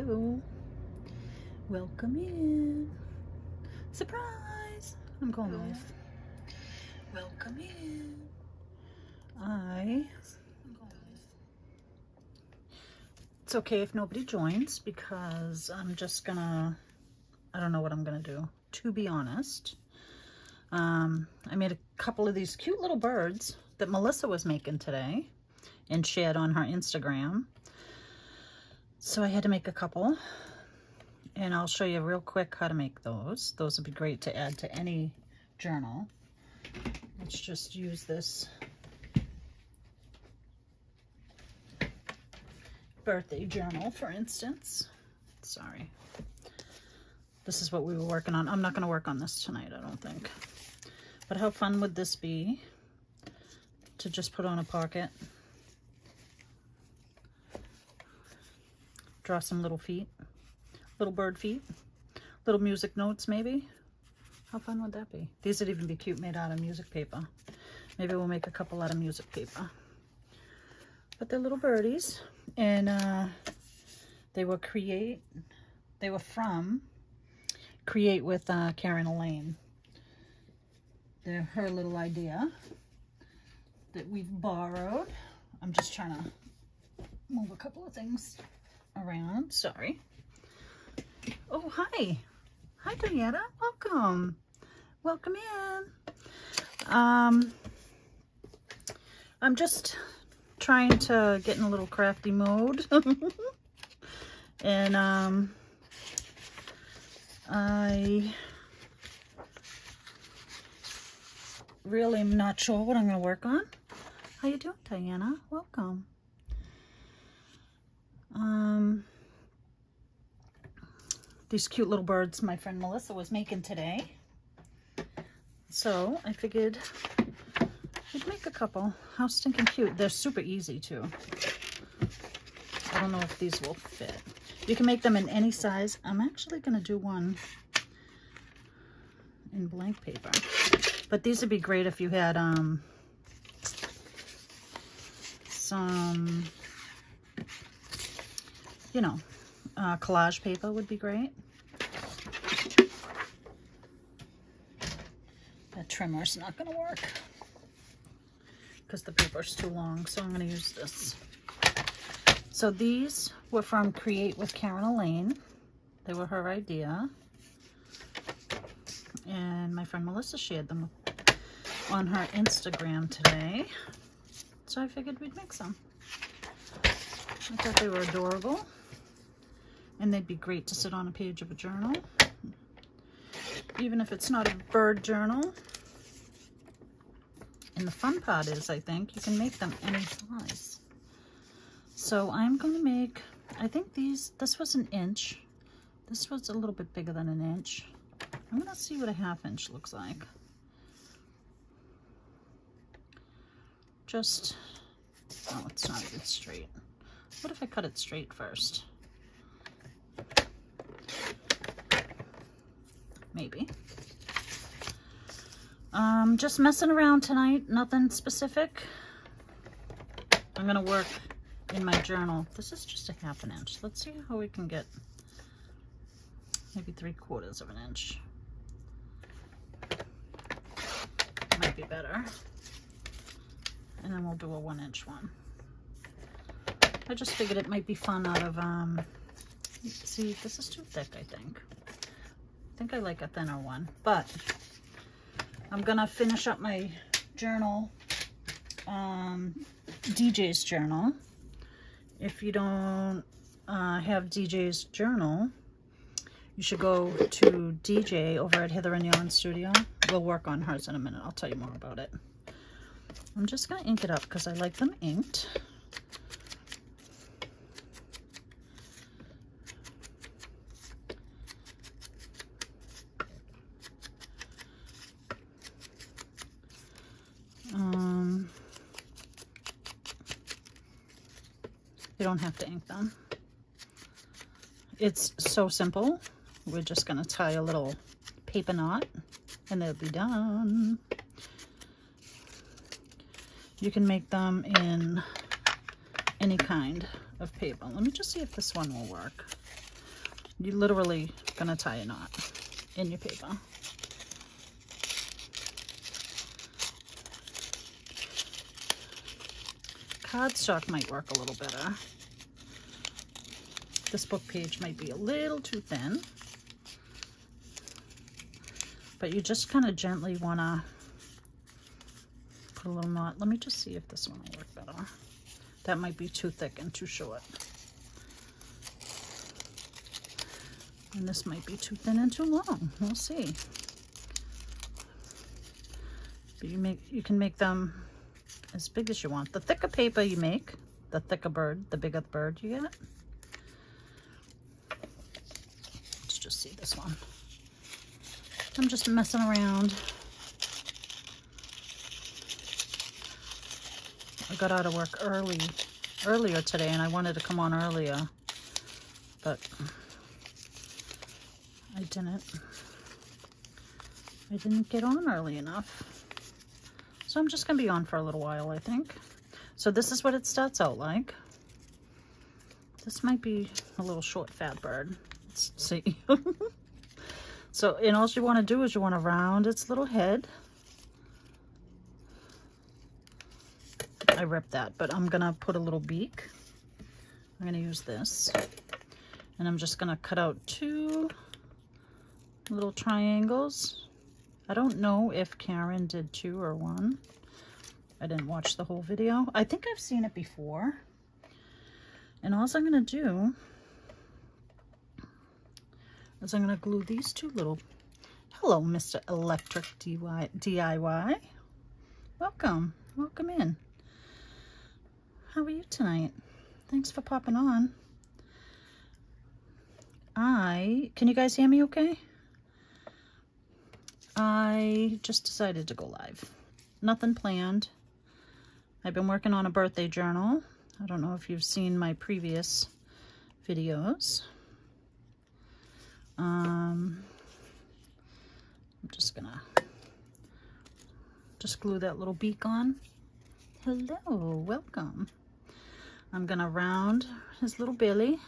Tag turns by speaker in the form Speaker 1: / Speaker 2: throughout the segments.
Speaker 1: Hello. Welcome in. Surprise! I'm going live. Welcome in. It's okay if nobody joins because I'm just gonna, I don't know what I'm gonna do, to be honest. I made a couple of these cute little birds that Melissa was making today and shared on her Instagram. So I had to make a couple, and I'll show you real quick how to make those. Those would be great to add to any journal. Let's just use this birthday journal, for instance. Sorry. This is what we were working on. I'm not going to work on this tonight, I don't think. But how fun would this be to just put on a pocket? Draw some little feet, little bird feet, little music notes maybe. How fun would that be? These would even be cute made out of music paper. Maybe we'll make a couple out of music paper. But they're little birdies, and they were from Create with Karen Elaine. They're her little idea that we've borrowed. I'm just trying to move a couple of things around. Sorry. Oh, hi. Hi, Diana. Welcome. Welcome in. I'm just trying to get in a little crafty mode. And I really am not sure what I'm going to work on. How you doing, Diana? Welcome. These cute little birds my friend Melissa was making today. So I figured we'd make a couple. How stinking cute. They're super easy too. I don't know if these will fit. You can make them in any size. I'm actually going to do one in blank paper. But these would be great if you had some, you know, collage paper would be great. That trimmer's not going to work because the paper's too long, so I'm going to use this. So these were from Create with Karen Elaine. They were her idea. And my friend Melissa shared them on her Instagram today. So I figured we'd make some. I thought they were adorable. And they'd be great to sit on a page of a journal. Even if it's not a bird journal. And the fun part is, I think, you can make them any size. So I'm going to make, I think this was an inch. This was a little bit bigger than an inch. I'm going to see what a 1/2 inch looks like. Just, oh, it's not even straight. What if I cut it straight first? Maybe. Just messing around tonight, nothing specific. I'm going to work in my journal. This is just a 1/2 inch. Let's see how we can get maybe 3/4 of an inch. Might be better. And then we'll do a 1 inch one. I just figured it might be fun out of, see, this is too thick, I think. I think I like a thinner one, but I'm gonna finish up my journal, DJ's journal. If you don't have DJ's journal, you should go to DJ over at Heather and Yon Studio. We'll work on hers in a minute. I'll tell you more about it. I'm just gonna ink it up because I like them inked. You don't have to ink them. It's so simple. We're just going to tie a little paper knot and they'll be done. You can make them in any kind of paper. Let me just see if this one will work. You're literally gonna tie a knot in your paper. Cardstock might work a little better. This book page might be a little too thin, but you just kind of gently want to put a little knot. Let me just see if this one will work better. That might be too thick and too short. And this might be too thin and too long. We'll see. But you can make them as big as you want. The thicker paper you make, the thicker bird, the bigger the bird you get. Let's just see this one. I'm just messing around. I got out of work earlier today, and I wanted to come on earlier, but I didn't get on early enough. So I'm just gonna be on for a little while, I think. So this is what it starts out like. This might be a little short, fat bird. Let's see. So, and all you want to do is you want to round its little head. I ripped that, but I'm gonna put a little beak. I'm gonna use this, and I'm just gonna cut out 2 little triangles. I don't know if Karen did 2 or 1. I didn't watch the whole video. I think I've seen it before. And all I'm gonna do is I'm gonna glue these 2 little, hello, Mr. Electric DIY. Welcome in. How are you tonight? Thanks for popping on. Can you guys hear me okay? I just decided to go live. Nothing planned. I've been working on a birthday journal. I don't know if you've seen my previous videos. I'm just gonna glue that little beak on. Hello, welcome. I'm gonna round his little belly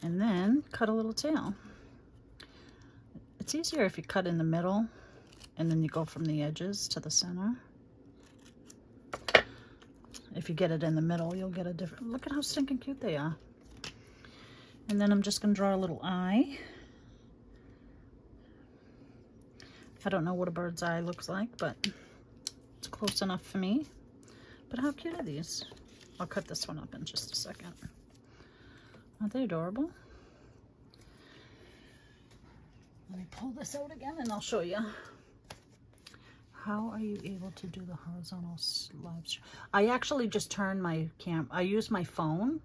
Speaker 1: and then cut a little tail. It's easier if you cut in the middle and then you go from the edges to the center. If you get it in the middle, you'll get a different, look at how stinking cute they are. And then I'm just gonna draw a little eye. I don't know what a bird's eye looks like, but it's close enough for me. But how cute are these? I'll cut this one up in just a second. Aren't they adorable? Let me pull this out again and I'll show you. How are you able to do the horizontal live stream? I actually just turned my I use my phone,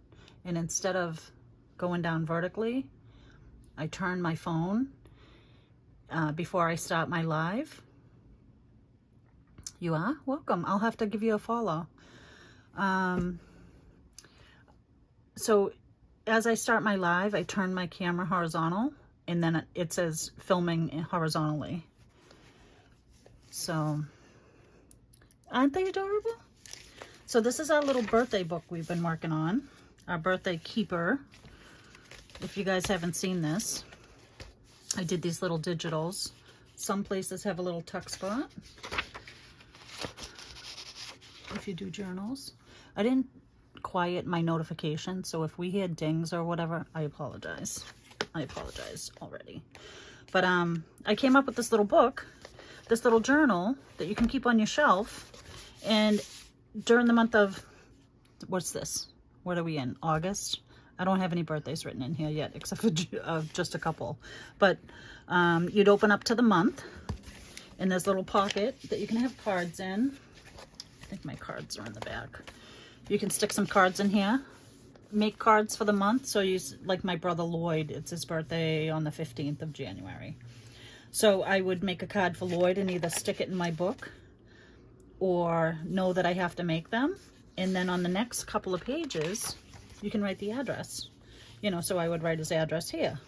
Speaker 1: and instead of going down vertically, I turn my phone before I start my live. You are? Welcome. I'll have to give you a follow. So as I start my live, I turn my camera horizontal, and then it says filming horizontally. So, aren't they adorable? So this is our little birthday book we've been working on. Our birthday keeper. If you guys haven't seen this, I did these little digitals. Some places have a little tuck spot if you do journals. I didn't quiet my notifications, so if we had dings or whatever, I apologize. I apologize already. But I came up with this little book, this little journal that you can keep on your shelf. And during the month of, what's this? What are we in? August? I don't have any birthdays written in here yet, except for just a couple. But you'd open up to the month, and there's a little pocket that you can have cards in. I think my cards are in the back. You can stick some cards in here. Make cards for the month. So like my brother Lloyd, it's his birthday on the 15th of January. So I would make a card for Lloyd and either stick it in my book or know that I have to make them. And then on the next couple of pages, you can write the address. You know, so I would write his address here.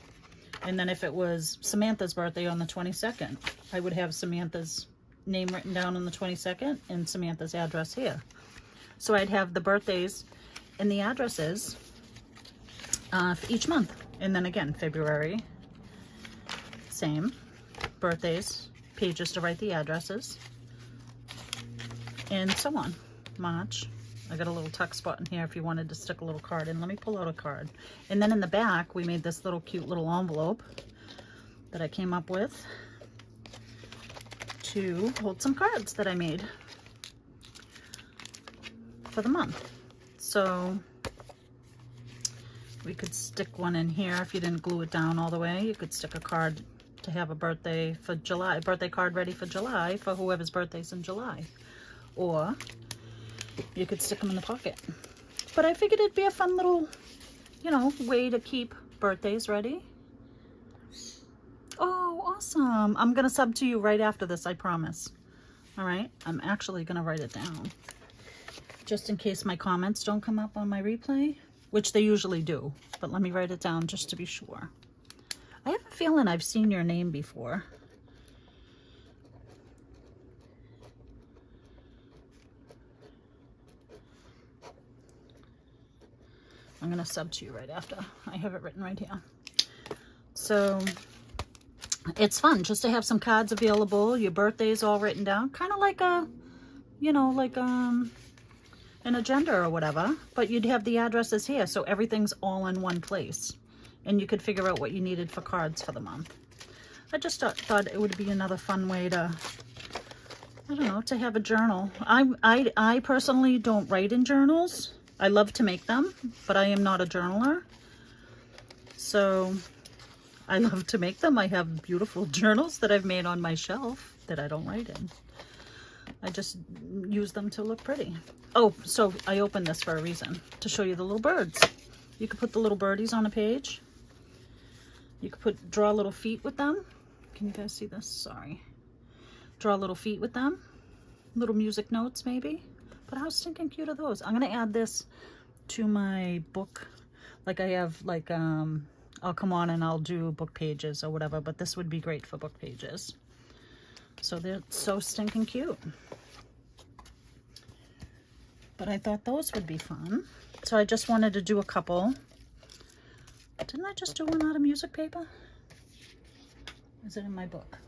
Speaker 1: And then if it was Samantha's birthday on the 22nd, I would have Samantha's name written down on the 22nd and Samantha's address here. So I'd have the birthdays and the addresses for each month. And then again, February, same. Birthdays, pages to write the addresses, and so on. March, I got a little tuck spot in here if you wanted to stick a little card in. Let me pull out a card. And then in the back, we made this little cute little envelope that I came up with to hold some cards that I made for the month. So we could stick one in here if you didn't glue it down all the way. You could stick a card to have a birthday for July, birthday card ready for July for whoever's birthday's in July. Or you could stick them in the pocket. But I figured it'd be a fun little, you know, way to keep birthdays ready. Oh, awesome. I'm going to sub to you right after this, I promise. All right. I'm actually going to write it down just in case my comments don't come up on my replay, which they usually do. But let me write it down just to be sure. I have a feeling I've seen your name before. I'm going to sub to you right after. I have it written right here. So it's fun just to have some cards available. Your birthday's all written down. Kind of like a, you know, like an agenda or whatever. But you'd have the addresses here. So everything's all in one place. And you could figure out what you needed for cards for the month. I just thought it would be another fun way to, I don't know, to have a journal. I personally don't write in journals. I love to make them, but I am not a journaler. So I love to make them. I have beautiful journals that I've made on my shelf that I don't write in. I just use them to look pretty. Oh, so I opened this for a reason, to show you the little birds. You could put the little birdies on a page. You could draw little feet with them. Can you guys see this? Sorry. Draw little feet with them. Little music notes maybe. But how stinking cute are those? I'm going to add this to my book. Like I have, like, I'll come on and I'll do book pages or whatever. But this would be great for book pages. So they're so stinking cute. But I thought those would be fun. So I just wanted to do a couple. Didn't I just do one out of music paper? Is it in my book?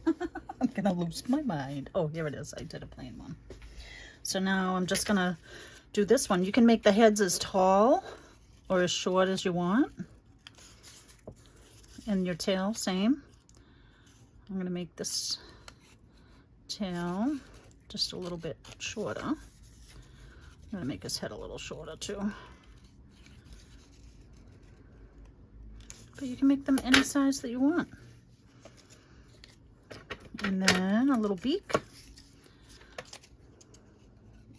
Speaker 1: I'm going to lose my mind. Oh, here it is. I did a plain one. So now I'm just going to do this one. You can make the heads as tall or as short as you want. And your tail, same. I'm going to make this tail just a little bit shorter. I'm going to make his head a little shorter too. But you can make them any size that you want. And then a little beak.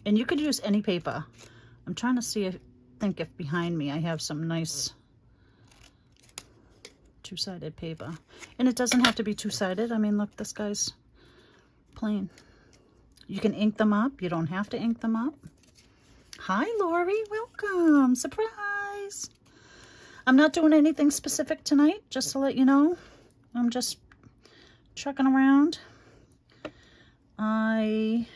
Speaker 1: And you could use any paper. I'm trying to see think if behind me I have some nice two-sided paper. And it doesn't have to be two-sided. I mean, look, this guy's plain. You can ink them up. You don't have to ink them up. Hi, Lori. Welcome. Surprise. I'm not doing anything specific tonight, just to let you know. I'm just checking around. I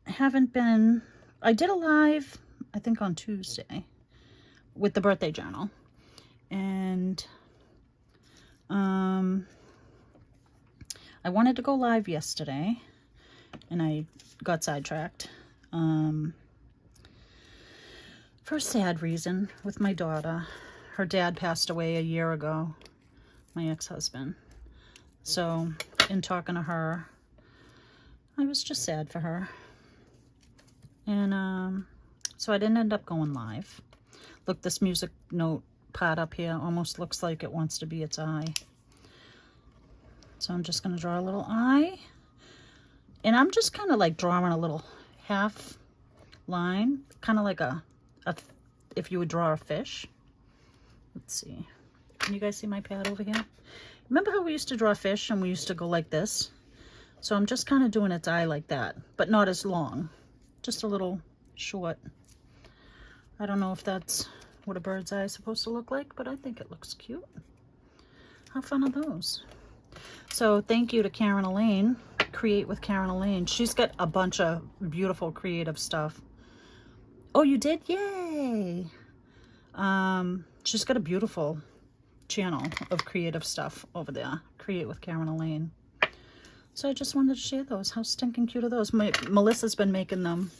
Speaker 1: haven't been... I did a live, I think on Tuesday, with the birthday journal. And I wanted to go live yesterday, and I got sidetracked. For a sad reason with my daughter. Her dad passed away a year ago, my ex-husband. So in talking to her, I was just sad for her. And so I didn't end up going live. Look, this music note part up here almost looks like it wants to be its eye. So I'm just going to draw a little eye. And I'm just kind of like drawing a little half line, kind of like if you would draw a fish. Let's see. Can you guys see my pad over here? Remember how we used to draw fish and we used to go like this? So I'm just kind of doing its eye like that, but not as long. Just a little short. I don't know if that's what a bird's eye is supposed to look like, but I think it looks cute. How fun are those? So thank you to Karen Elaine, Create with Karen Elaine. She's got a bunch of beautiful creative stuff Oh, you did? Yay! She's got a beautiful channel of creative stuff over there. Create with Karen Elaine. So I just wanted to share those. How stinking cute are those? Melissa's been making them.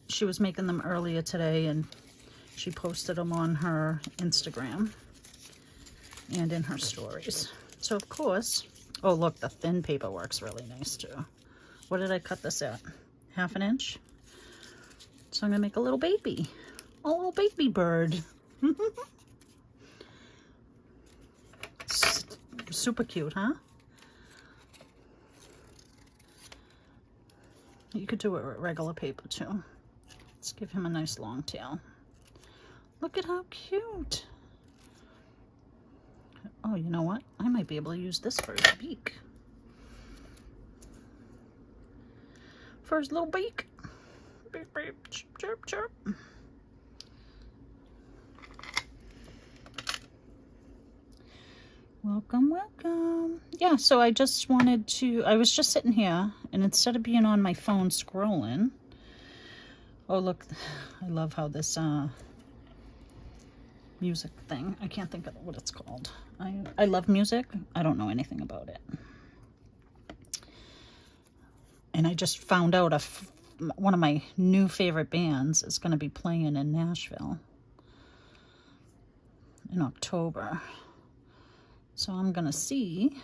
Speaker 1: She was making them earlier today, and she posted them on her Instagram and in her stories. So of course, oh look, the thin paper works really nice too. What did I cut this at? 1/2 inch? So I'm gonna make a little baby bird. Super cute, huh? You could do it with regular paper too. Let's give him a nice long tail. Look at how cute. Oh, you know what? I might be able to use this for his beak. For his little beak. Beep, beep, chirp, chirp, chirp. Welcome, welcome. Yeah, so I just wanted to, I was just sitting here, and instead of being on my phone scrolling, oh look, I love how this music thing, I can't think of what it's called. I love music. I don't know anything about it. And I just found out one of my new favorite bands is going to be playing in Nashville in October. So I'm going to see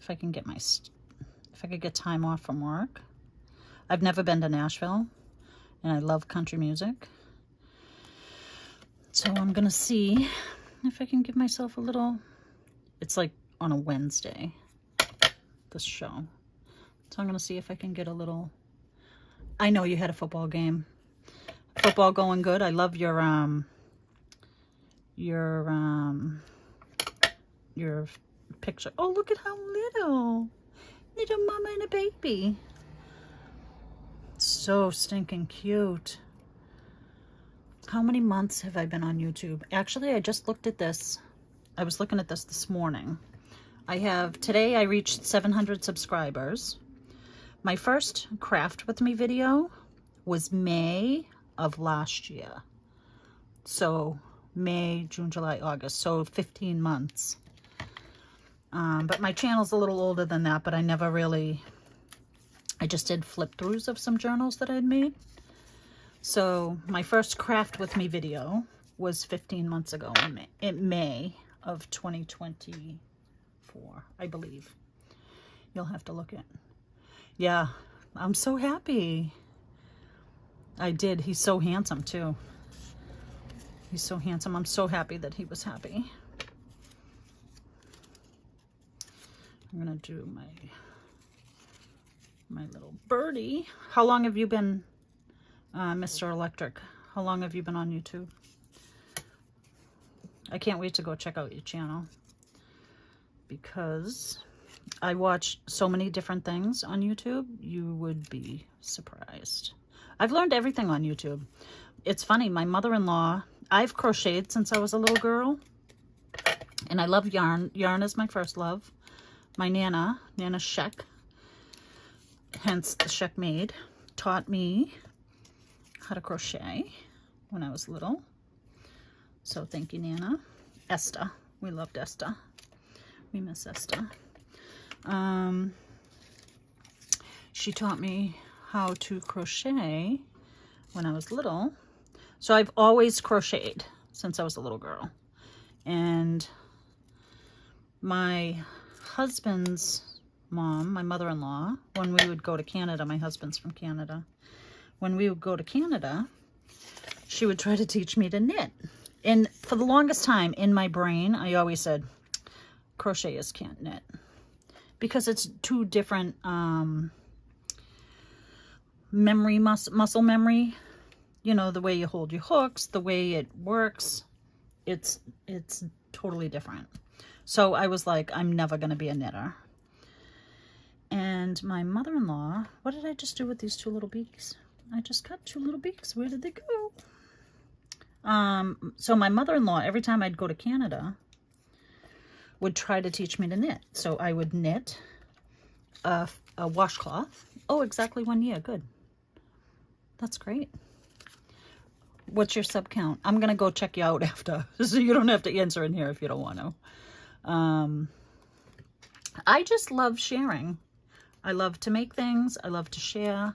Speaker 1: if I can get if I could get time off from work. I've never been to Nashville, and I love country music. So I'm going to see if I can give myself a little, it's like on a Wednesday, this show. So I'm going to see if I can get a little, I know you had a football game. Football going good. I love your picture. Oh, look at how little mama and a baby. So stinking cute. How many months have I been on YouTube? Actually, I just looked at this. I was looking at this morning. Today I reached 700 subscribers. My first craft with me video was May of last year. So May, June, July, August. So 15 months. But my channel's a little older than that, but I just did flip throughs of some journals that I'd made. So my first craft with me video was 15 months ago in May of 2024, I believe. You'll have to look at. Yeah, I'm so happy. I did. He's so handsome too. He's so handsome. I'm so happy that he was happy. I'm gonna do my little birdie. How long have you been, Mr. Electric? How long have you been on YouTube? I can't wait to go check out your channel, because I watch so many different things on YouTube. You would be surprised. I've learned everything on YouTube. It's funny, my mother-in-law, I've crocheted since I was a little girl, and I love yarn. Yarn is my first love. My Nana Sheck, hence the SheckMade, taught me how to crochet when I was little. So thank you, Nana. Esther, we loved Esther. We miss Esther. She taught me how to crochet when I was little. So I've always crocheted since I was a little girl. And my husband's mom, my mother-in-law, when we would go to Canada, my husband's from Canada, when we would go to Canada, she would try to teach me to knit. And for the longest time in my brain, I always said, crocheters can't knit, because it's two different muscle memory. You know, the way you hold your hooks, the way it works, it's totally different. So I was like, I'm never going to be a knitter. And my mother-in-law, what did I just do with these two little beaks? I just cut two little beaks. Where did they go? So my mother-in-law, every time I'd go to Canada, would try to teach me to knit. So I would knit a washcloth. Oh, exactly 1 year. Good. That's great. What's your sub count? I'm going to go check you out after, so you don't have to answer in here if you don't want to. I just love sharing. I love to make things. I love to share.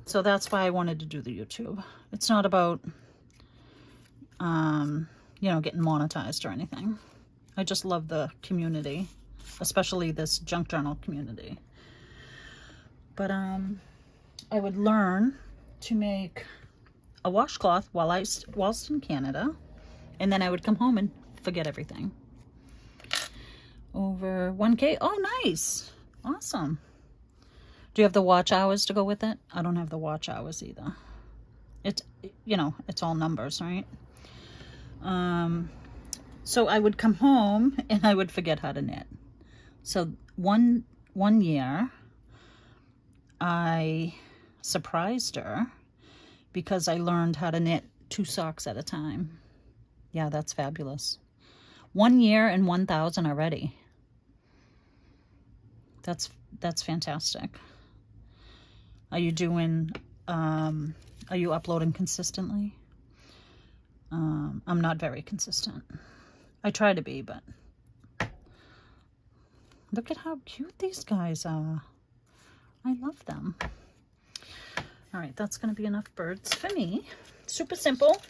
Speaker 1: So that's why I wanted to do the YouTube. It's not about, you know, getting monetized or anything. I just love the community, especially this junk journal community. But I would learn to make a washcloth whilst in Canada, and then I would come home and forget everything. Over 1K. Oh, nice. Awesome. Do you have the watch hours to go with it? I don't have the watch hours either. It's, you know, it's all numbers, right? So I would come home and I would forget how to knit. So one year I surprised her because I learned how to knit 2 socks at a time. Yeah, that's fabulous. 1 year and 1,000 already. That's fantastic. Are you doing, are you uploading consistently? I'm not very consistent. I try to be, but look at how cute these guys are. I love them. All right, that's going to be enough birds for me. Super simple.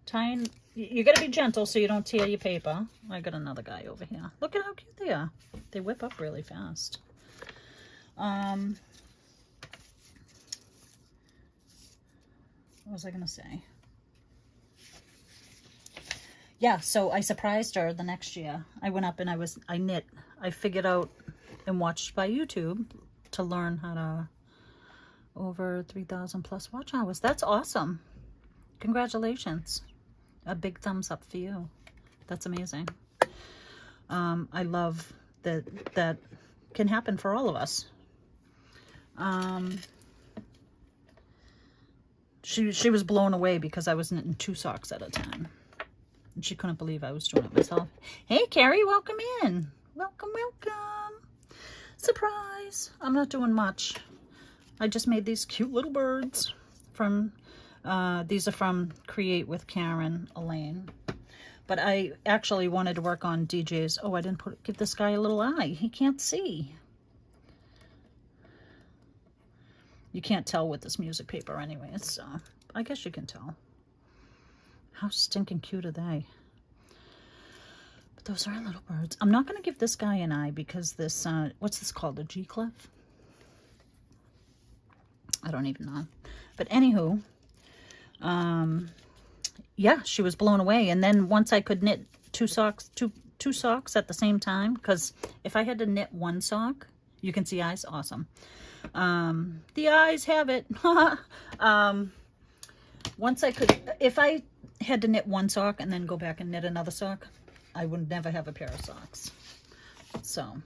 Speaker 1: Tying, you got to be gentle so you don't tear your paper. I got another guy over here. Look at how cute they are. They whip up really fast. What was I going to say? Yeah, so I surprised her the next year. I went up and I knit. I figured out and watched by YouTube to learn how to, over 3,000 plus watch hours. That's awesome. Congratulations. A big thumbs up for you. That's amazing. I love that can happen for all of us. She was blown away because I was knitting 2 socks at a time. And she couldn't believe I was doing it myself. Hey, Carrie, welcome in. Welcome, welcome. Surprise. I'm not doing much. I just made these cute little birds from, these are from Create with Karen Elaine. But I actually wanted to work on DJ's. Oh, I didn't give this guy a little eye. He can't see. You can't tell with this music paper anyways, so I guess you can tell. How stinking cute are they? But those are our little birds. I'm not going to give this guy an eye because this, what's this called? A G-clef? I don't even know. But anywho, yeah, she was blown away. And then once I could knit 2 socks at the same time, because if I had to knit 1 sock, you can see eyes, awesome. The eyes have it. Once I could, if I had to knit 1 sock and then go back and knit another sock, I would never have a pair of socks. So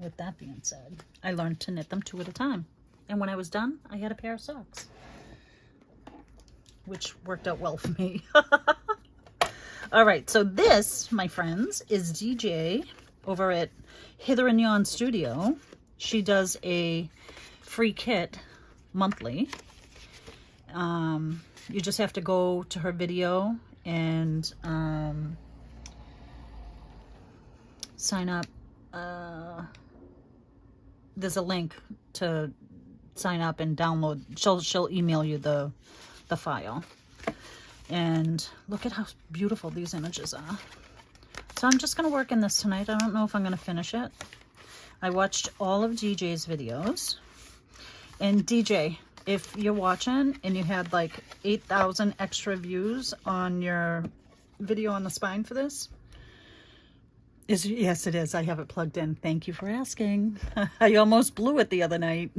Speaker 1: with that being said, I learned to knit them 2 at a time. And when I was done, I had a pair of socks, which worked out well for me. All right, so this, my friends, is DJ over at Hither and Yon Studio. She does a free kit monthly. You just have to go to her video and sign up. There's a link to sign up and download. She'll email you the file. And look at how beautiful these images are. So I'm just going to work in this tonight. I don't know if I'm going to finish it. I watched all of DJ's videos. And DJ, if you're watching and you had like 8,000 extra views on your video on the spine for this, yes, it is. I have it plugged in. Thank you for asking. I almost blew it the other night.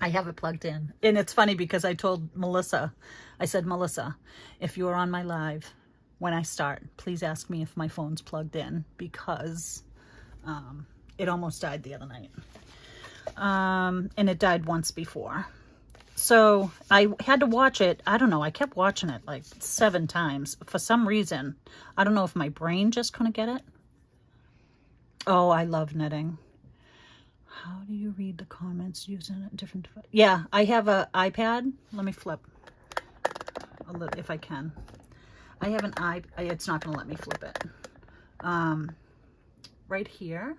Speaker 1: I have it plugged in. And it's funny because I told Melissa, I said, Melissa, if you're on my live when I start, please ask me if my phone's plugged in, because it almost died the other night. And it died once before. So I had to watch it. I don't know. I kept watching it like 7 times. For some reason, I don't know if my brain just couldn't get it. Oh, I love knitting. How do you read the comments using a different device? Yeah, I have an iPad. Let me flip a little if I can. I have an it's not going to let me flip it. Right here,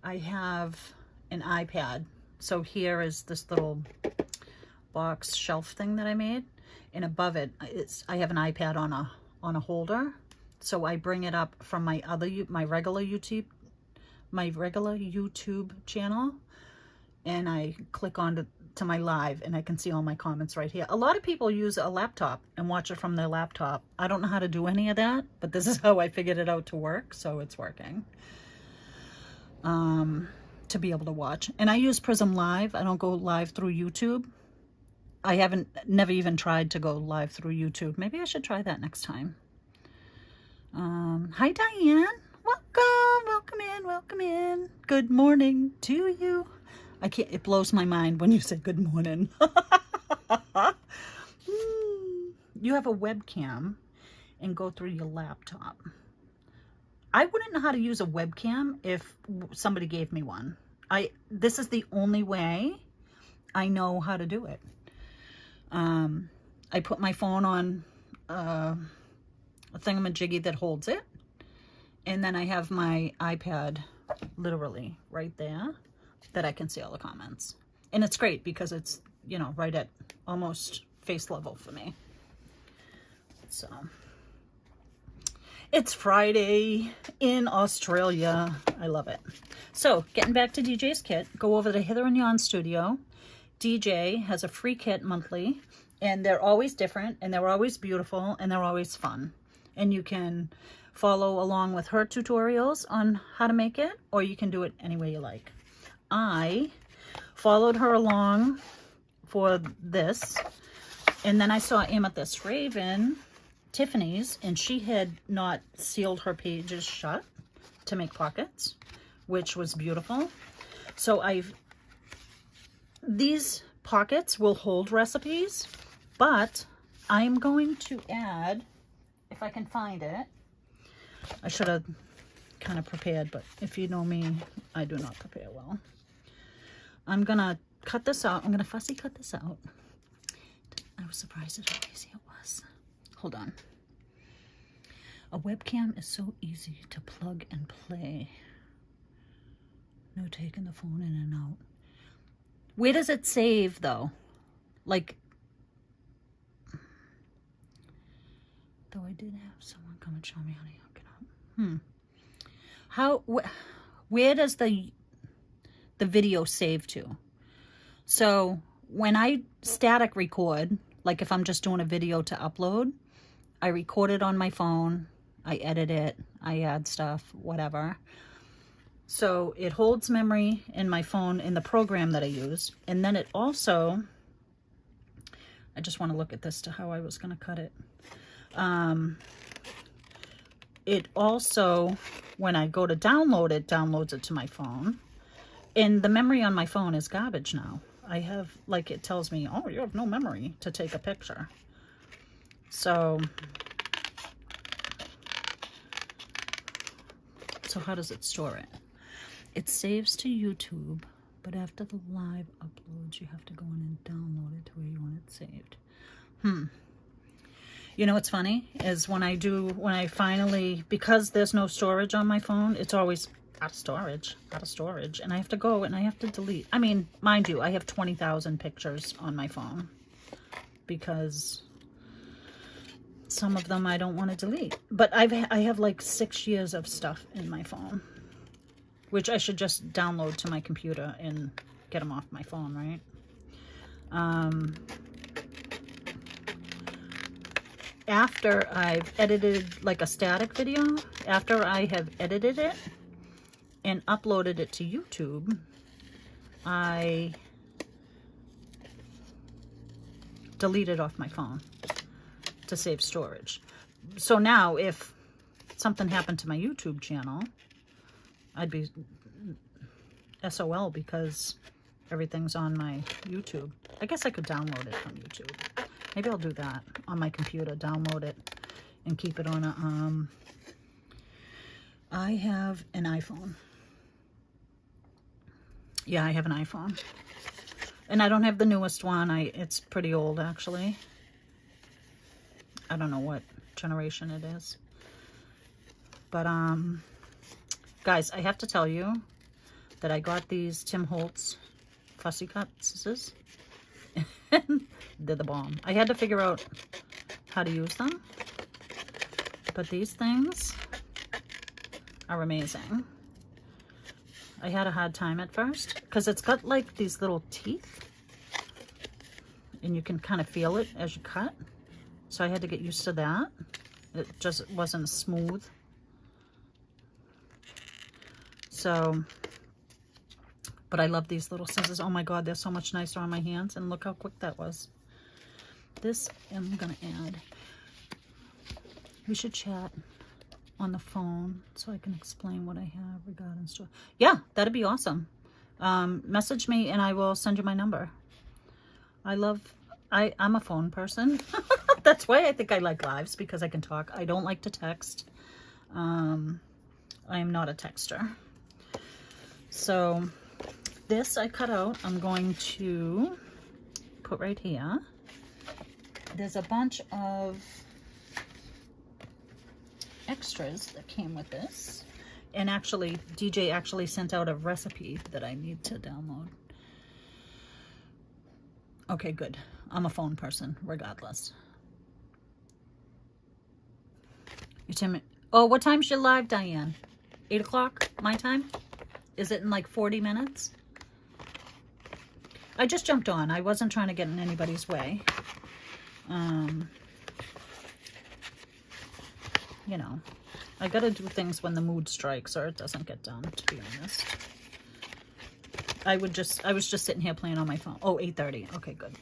Speaker 1: I have an iPad. So here is this little box shelf thing that I made, and above it, I have an iPad on a holder. So I bring it up from my regular YouTube channel, and I click on to my live, and I can see all my comments right here. A lot of people use a laptop and watch it from their laptop. I don't know how to do any of that, but this is how I figured it out to work, so it's working. To be able to watch. And I use Prism Live. I don't go live through YouTube. I never even tried to go live through YouTube. Maybe I should try that next time. Hi, Diane. Welcome in. Good morning to you. It blows my mind when you say good morning. You have a webcam and go through your laptop. I wouldn't know how to use a webcam if somebody gave me one. This is the only way I know how to do it. I put my phone on a thingamajiggy that holds it, and then I have my iPad literally right there that I can see all the comments. And it's great because it's, you know, right at almost face level for me. So it's Friday in Australia. I love it. So getting back to DJ's kit, go over to Hither and Yon Studio. DJ has a free kit monthly, and they're always different, and they're always beautiful, and they're always fun. And you can follow along with her tutorials on how to make it, or you can do it any way you like. I followed her along for this, and then I saw Amethyst Raven, Tiffany's, and she had not sealed her pages shut to make pockets, which was beautiful. So these pockets will hold recipes, but I'm going to add, if I can find it, I should have kind of prepared, but if you know me, I do not prepare well. I'm gonna cut this out. I'm gonna fussy cut this out. I was surprised at how easy it was. Hold on. A webcam is so easy to plug and play. No taking the phone in and out. Where does it save though? Like, though I did have someone come and show me how to hook it up. Where does the video save to? So when I static record, like if I'm just doing a video to upload, I record it on my phone, I edit it, I add stuff, whatever. So it holds memory in my phone in the program that I use. And then it also, I just want to look at this to how I was going to cut it. It also, when I go to download it, downloads it to my phone. And the memory on my phone is garbage now. I have, like, it tells me, oh, you have no memory to take a picture. So how does it store it? It saves to YouTube, but after the live uploads, you have to go in and download it to where you want it saved. You know what's funny is when I finally, because there's no storage on my phone, it's always out of storage, and I have to go and I have to delete. I mean, mind you, I have 20,000 pictures on my phone because some of them I don't want to delete. But I have like 6 years of stuff in my phone, which I should just download to my computer and get them off my phone, right? After I've edited like a static video, after I have edited it and uploaded it to YouTube, I delete it off my phone to save storage. So now if something happened to my YouTube channel, I'd be SOL because everything's on my YouTube. I guess I could download it from YouTube. Maybe I'll do that on my computer, download it and keep it on a, I have an iPhone. Yeah, I have an iPhone. And I don't have the newest one. It's pretty old, actually. I don't know what generation it is. But, guys, I have to tell you that I got these Tim Holtz fussy cut scissors. They're the bomb. I had to figure out how to use them. But these things are amazing. I had a hard time at first because it's got like these little teeth and you can kind of feel it as you cut. So I had to get used to that. It just wasn't smooth. So, but I love these little scissors. Oh my God, they're so much nicer on my hands. And look how quick that was. This I'm gonna add. We should chat on the phone so I can explain what I have regarding store. Yeah, that'd be awesome. Message me and I will send you my number. I'm a phone person. That's why I think I like lives, because I can talk. I don't like to text. I am not a texter. So this I cut out. I'm going to put right here. There's a bunch of extras that came with this. And actually, DJ actually sent out a recipe that I need to download. Okay, good. I'm a phone person, regardless. Oh, what time's your live, Diane? 8 o'clock, my time? Is it in like 40 minutes? I just jumped on. I wasn't trying to get in anybody's way. You know, I gotta do things when the mood strikes or it doesn't get done, to be honest. I was just sitting here playing on my phone. Oh, 8:30. Okay, good.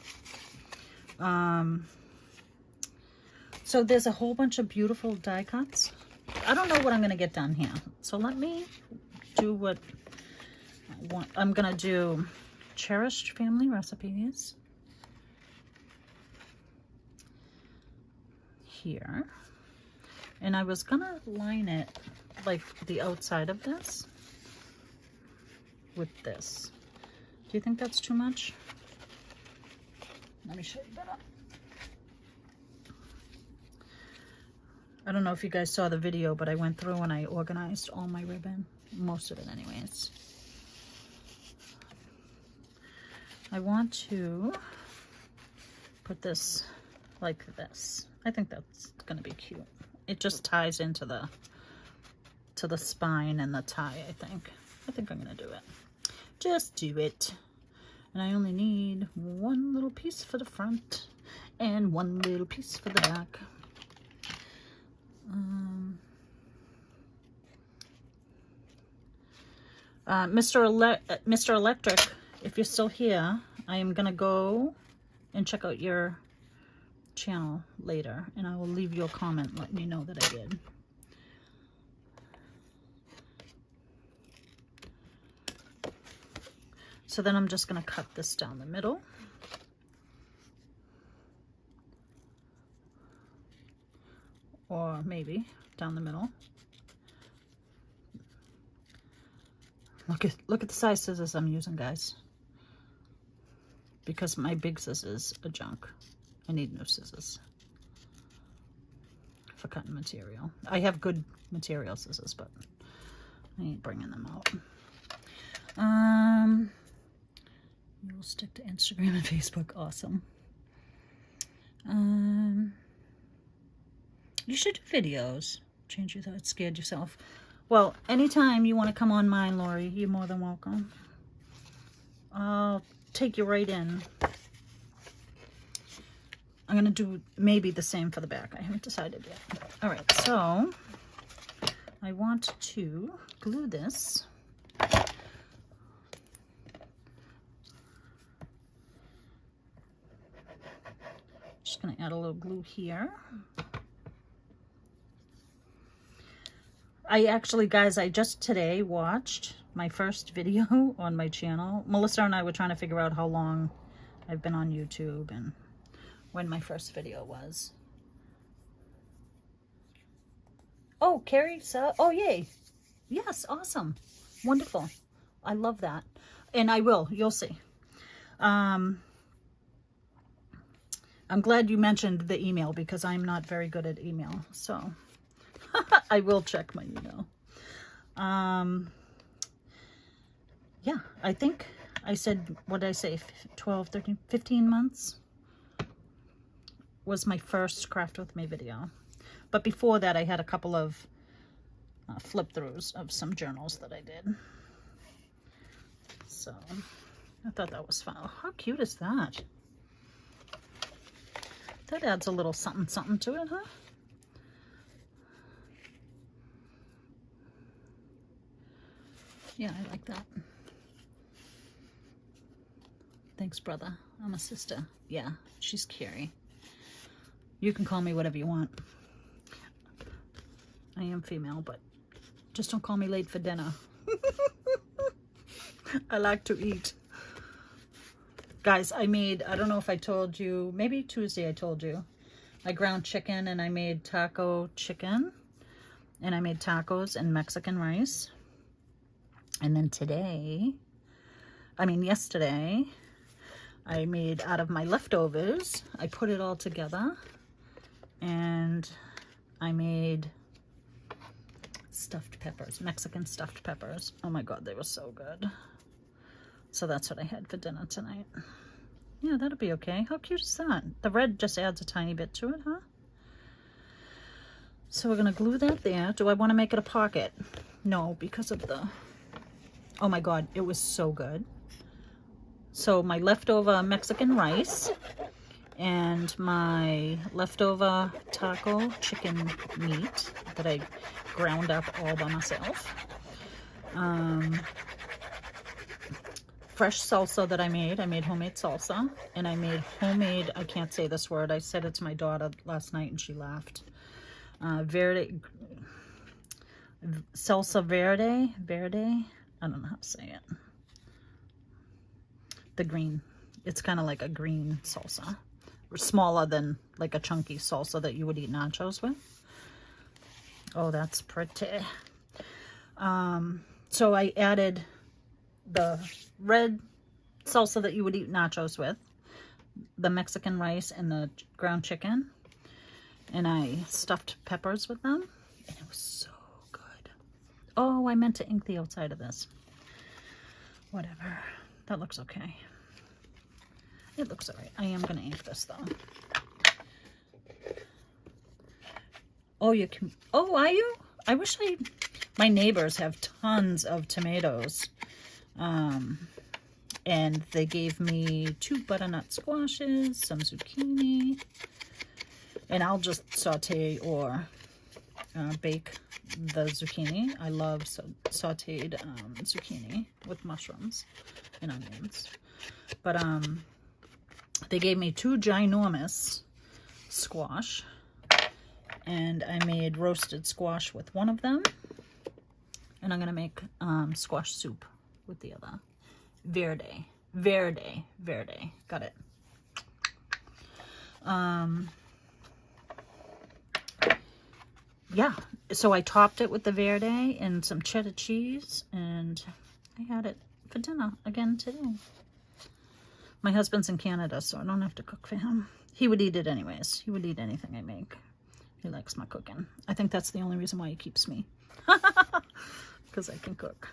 Speaker 1: So there's a whole bunch of beautiful die cuts. I don't know what I'm gonna get done here. So let me do what I want. I'm gonna do cherished family recipes here. And I was gonna line it like the outside of this with this. Do you think that's too much? Let me show you better. I don't know if you guys saw the video, but I went through and I organized all my ribbon. Most of it anyways. I want to put this like this. I think that's gonna be cute. It just ties into the spine and the tie, I think. I think I'm gonna do it. Just do it. And I only need one little piece for the front and one little piece for the back. Mr. Electric, if you're still here, I am gonna go and check out your channel later, and I will leave you a comment letting you know that I did. So then I'm just going to cut this down the middle. Or maybe down the middle. Look at the size scissors I'm using, guys. Because my big scissors are junk. I need new scissors for cutting material. I have good material scissors, but I ain't bringing them out. We'll stick to Instagram and Facebook. Awesome. You should do videos. Change your thoughts, scared yourself. Well, anytime you want to come on mine, Lori, you're more than welcome. I'll take you right in. I'm going to do maybe the same for the back. I haven't decided yet. All right, so I want to glue this. Just going to add a little glue here. I actually, guys, I just today watched my first video on my channel. Melissa and I were trying to figure out how long I've been on YouTube and when my first video was. Oh, Carrie, so, oh, yay. Yes, awesome. Wonderful. I love that. and I will. You'll see. I'm glad you mentioned the email because I'm not very good at email. So I will check my email. Yeah, I think I said, what did I say? 12, 13, 15 months was my first craft with me video. But before that, I had a couple of flip throughs of some journals that I did. So I thought that was fun. Oh, how cute is that? That adds a little something something to it, huh? Yeah, I like that. Thanks, brother. I'm a sister. Yeah, she's Carrie. You can call me whatever you want. I am female, but just don't call me late for dinner. I like to eat. Guys, I made, I don't know if I told you, maybe Tuesday I told you, I ground chicken and I made taco chicken. And I made tacos and Mexican rice. And then yesterday, I made out of my leftovers, I put it all together and I made stuffed peppers, Mexican stuffed peppers. Oh my God, they were so good. So that's what I had for dinner tonight. Yeah, that'll be okay. How cute is that? The red just adds a tiny bit to it, huh? So we're gonna glue that there. Do I want to make it a pocket? No, because of the, oh my God, it was so good. So my leftover Mexican rice and my leftover taco chicken meat that I ground up all by myself. Fresh salsa that I made homemade salsa, and I made homemade, I can't say this word, I said it to my daughter last night and she laughed. Salsa verde, I don't know how to say it. The green, it's kind of like a green salsa. Smaller than like a chunky salsa that you would eat nachos with. Oh, that's pretty. So I added the red salsa that you would eat nachos with, the Mexican rice and the ground chicken, and I stuffed peppers with them, and it was so good. Oh, I meant to ink the outside of this. Whatever, that looks okay. It looks all right. I am gonna ink this though. Oh, you can, oh, are you? I wish my neighbors have tons of tomatoes. And they gave me 2 butternut squashes, some zucchini, and I'll just saute or bake the zucchini. I love sauteed zucchini with mushrooms and onions. But they gave me 2 ginormous squash, and I made roasted squash with one of them, and I'm gonna make squash soup with the other. Verde, got it. Yeah, so I topped it with the verde and some cheddar cheese, and I had it for dinner again today. My husband's in Canada, so I don't have to cook for him. He would eat it anyways. He would eat anything I make. He likes my cooking. I think that's the only reason why he keeps me. Because I can cook.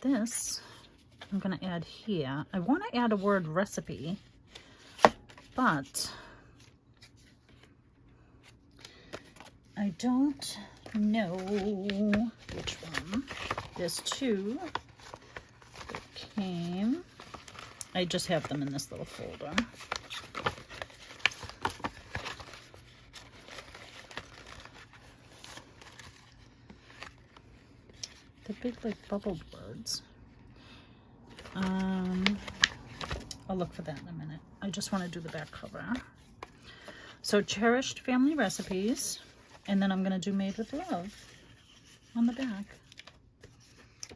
Speaker 1: This I'm gonna add here. I want to add a word recipe, but I don't know which one. There's 2 that came. I just have them in this little folder. The big, like, bubble words. I'll look for that in a minute. I just want to do the back cover. So, cherished family recipes, and then I'm going to do made with love on the back.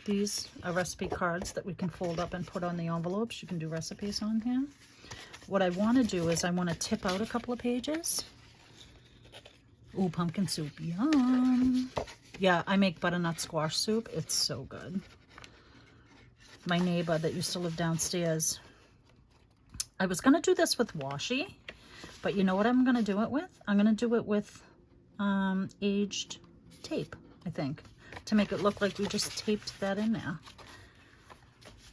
Speaker 1: These are recipe cards that we can fold up and put on the envelopes. You can do recipes on here. What I want to do is I want to tip out a couple of pages. Ooh, pumpkin soup, yum. Yeah, I make butternut squash soup. It's so good. My neighbor that used to live downstairs, I was going to do this with washi, but you know what I'm going to do it with? I'm going to do it with aged tape, I think, to make it look like we just taped that in there.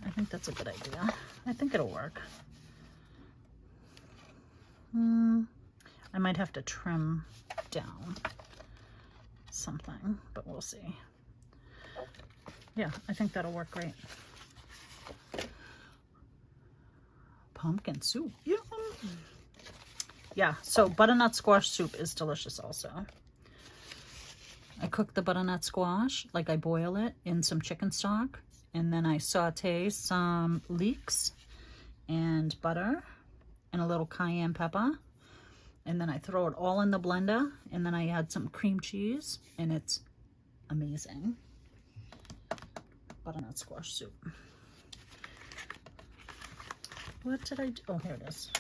Speaker 1: I think that's a good idea. I think it'll work. I might have to trim down something, but we'll see. Yeah, I think that'll work great. Pumpkin soup. Yum. Yeah, so butternut squash soup is delicious also. I cook the butternut squash, like I boil it in some chicken stock, and then I saute some leeks and butter and a little cayenne pepper, and then I throw it all in the blender, and then I add some cream cheese, and it's amazing. Butternut squash soup. What did I do? Oh, here it is.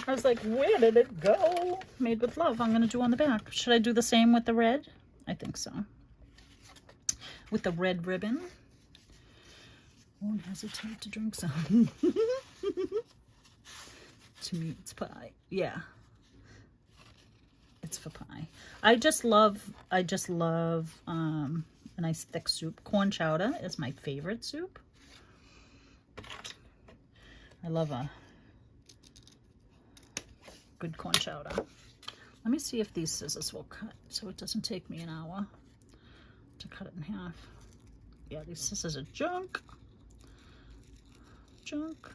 Speaker 1: I was like, where did it go? Made with love. I'm going to do on the back. Should I do the same with the red? I think so. With the red ribbon. Won't hesitate to drink some. To me, it's pie. Yeah. It's for pie. I just love a nice thick soup. Corn chowder is my favorite soup. I love a good corn chowder. Let me see if these scissors will cut so it doesn't take me an hour to cut it in half. Yeah, these scissors are junk. Junk.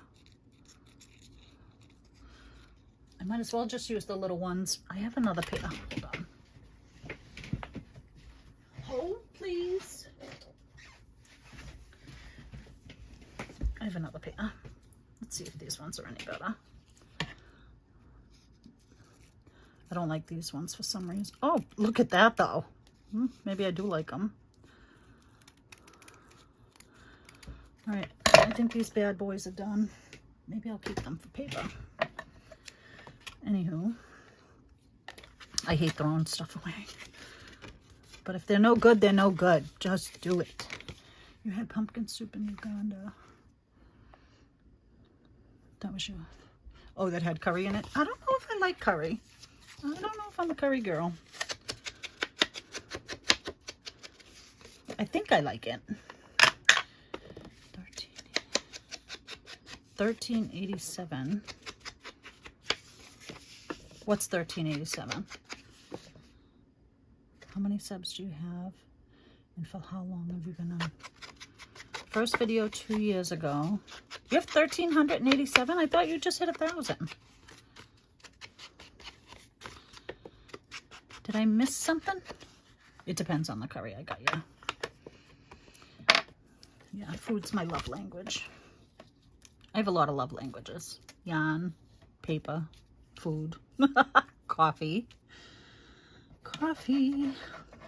Speaker 1: I might as well just use the little ones. I have another pair. Hold on. Hold, please. I have another pair. Let's see if these ones are any better. I don't like these ones for some reason. Oh, look at that though. Maybe I do like them. All right, I think these bad boys are done. Maybe I'll keep them for paper. Anywho, I hate throwing stuff away. But if they're no good, they're no good. Just do it. You had pumpkin soup in Uganda. That was yours. Oh, that had curry in it. I don't know if I like curry. I don't know if I'm a curry girl. I think I like it. $13.87. What's $13.87? How many subs do you have? And for how long have you been on? First video 2 years ago. You have 1,387? I thought you just hit 1,000. Did I miss something? It depends on the curry I got you. Yeah, food's my love language. I have a lot of love languages. Yarn, paper, food, coffee. Coffee.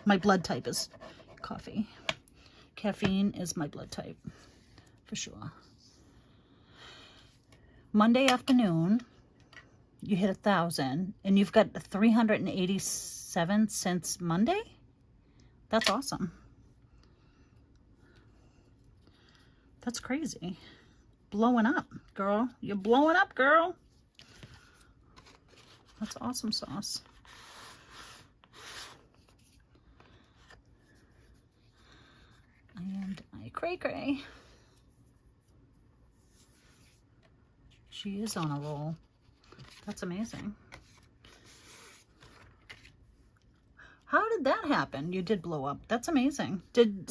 Speaker 1: My blood type is coffee. Caffeine is my blood type, for sure. Monday afternoon, you hit 1,000, and you've got 387 since Monday? That's awesome. That's crazy. Blowing up, girl. You're blowing up, girl. That's awesome sauce. And my cray-cray. She is on a roll. That's amazing. How did that happen? You did blow up. That's amazing. Did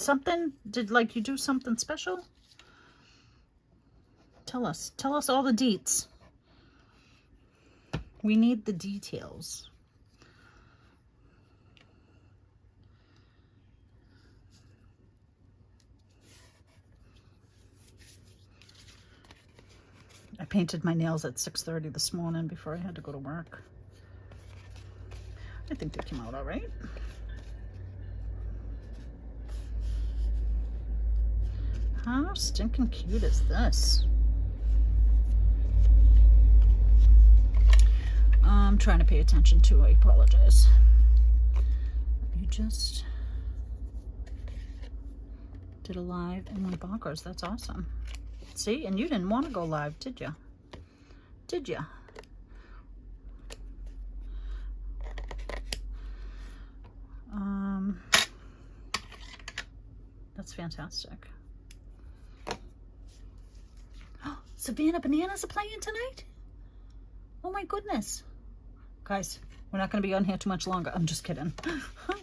Speaker 1: like you do something special? Tell us all the deets. We need the details. I painted my nails at 6:30 this morning before I had to go to work. I think they came out all right. How stinking cute is this? I'm trying to pay attention too. I apologize. You just Did a live and went bonkers. That's awesome. See, and you didn't want to go live, did you? Did you? That's fantastic. Oh, Savannah Bananas are playing tonight? Oh my goodness. Guys, we're not going to be on here too much longer. I'm just kidding.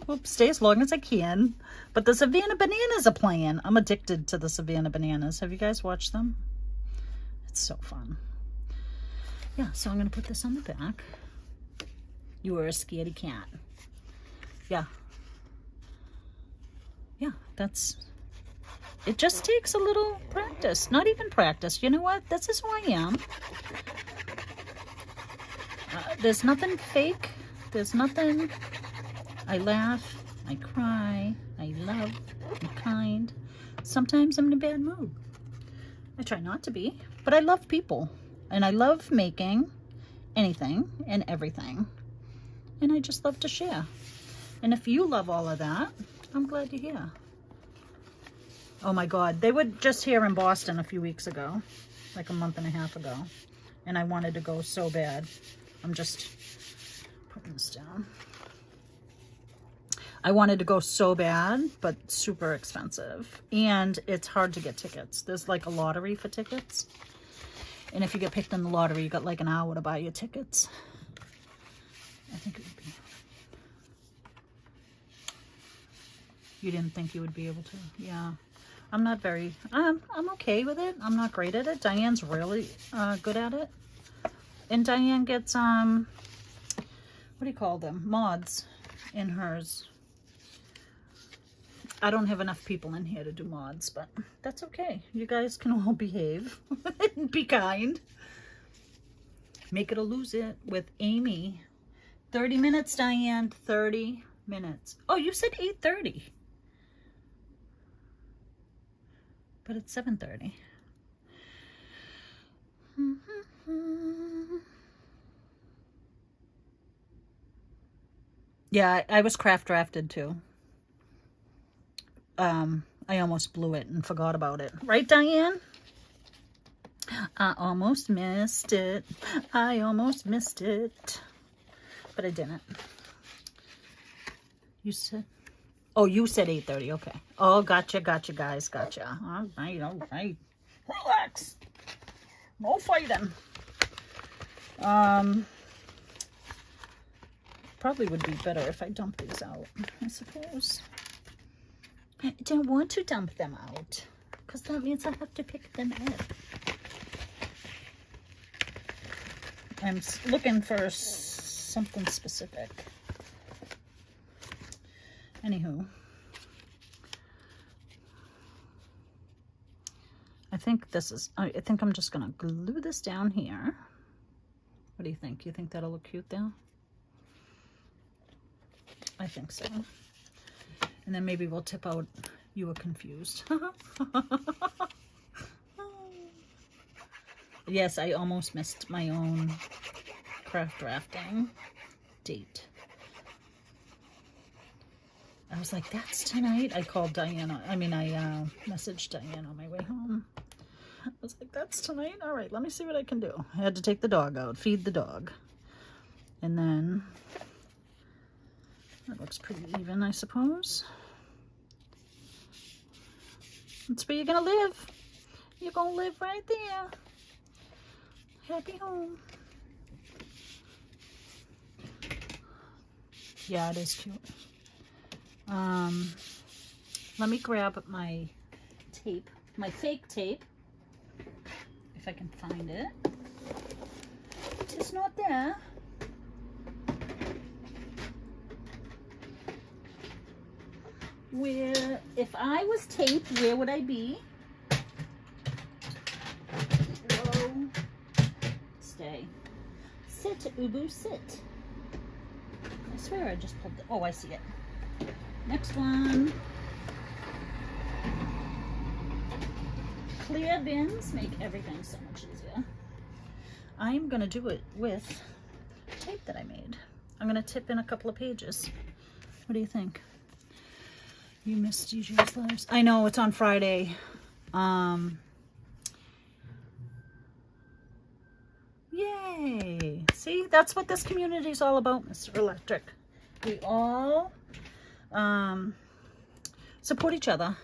Speaker 1: We'll stay as long as I can. But the Savannah Bananas are playing. I'm addicted to the Savannah Bananas. Have you guys watched them? It's so fun. Yeah, so I'm going to put this on the back. You were a scaredy cat. Yeah. Yeah, that's... It just takes a little practice. Not even practice. You know what? This is who I am. There's nothing fake. There's nothing. I laugh. I cry. I love. I'm kind. Sometimes I'm in a bad mood. I try not to be. But I love people. And I love making anything and everything. And I just love to share. And if you love all of that, I'm glad to hear. Oh my God. They were just here in Boston a few weeks ago. Like a month and a half ago. And I wanted to go so bad. I'm just putting this down. I wanted to go so bad, but super expensive. And it's hard to get tickets. There's like a lottery for tickets. And if you get picked in the lottery, you got like an hour to buy your tickets. I think it would be. You didn't think you would be able to? Yeah. I'm not very, I'm okay with it. I'm not great at it. Diane's really good at it. And Diane gets, what do you call them? Mods in hers. I don't have enough people in here to do mods, but that's okay. You guys can all behave and be kind. Make it or lose it with Amy. 30 minutes, Diane. 30 minutes. Oh, you said 8:30. But it's 7:30. Yeah, I was craft drafted too. I almost blew it and forgot about it. Right, Diane? I almost missed it. I almost missed it. But I didn't. You said... Oh, you said 8:30. Okay. Oh, gotcha, guys. Gotcha. All right. Relax. No fighting. Probably would be better if I dump these out, I suppose. I don't want to dump them out, because that means I have to pick them up. I'm looking for something specific. Anywho. I think this is, I think I'm just going to glue this down here. What do you think? You think that'll look cute there? I think so. And then maybe we'll tip out, you were confused. Yes, I almost missed my own craft drafting date. I was like, that's tonight. I called Diana. I messaged Diane on my way home. I was like, that's tonight? All right, let me see what I can do. I had to take the dog out, feed the dog. And then, that looks pretty even, I suppose. That's where you're going to live. You're going to live right there. Happy home. Yeah, it is cute. Let me grab my tape, my fake tape, if I can find it. It's not there. Where, if I was tape, where would I be? Whoa. Stay. Sit, Ubu, sit. I swear I just pulled the, oh, I see it. Next one. Clear bins make everything so much easier. I'm going to do it with tape that I made. I'm going to tip in a couple of pages. What do you think? You missed DJ's lives. I know, it's on Friday. Yay. See, that's what this community is all about, Mr. Electric. We all support each other.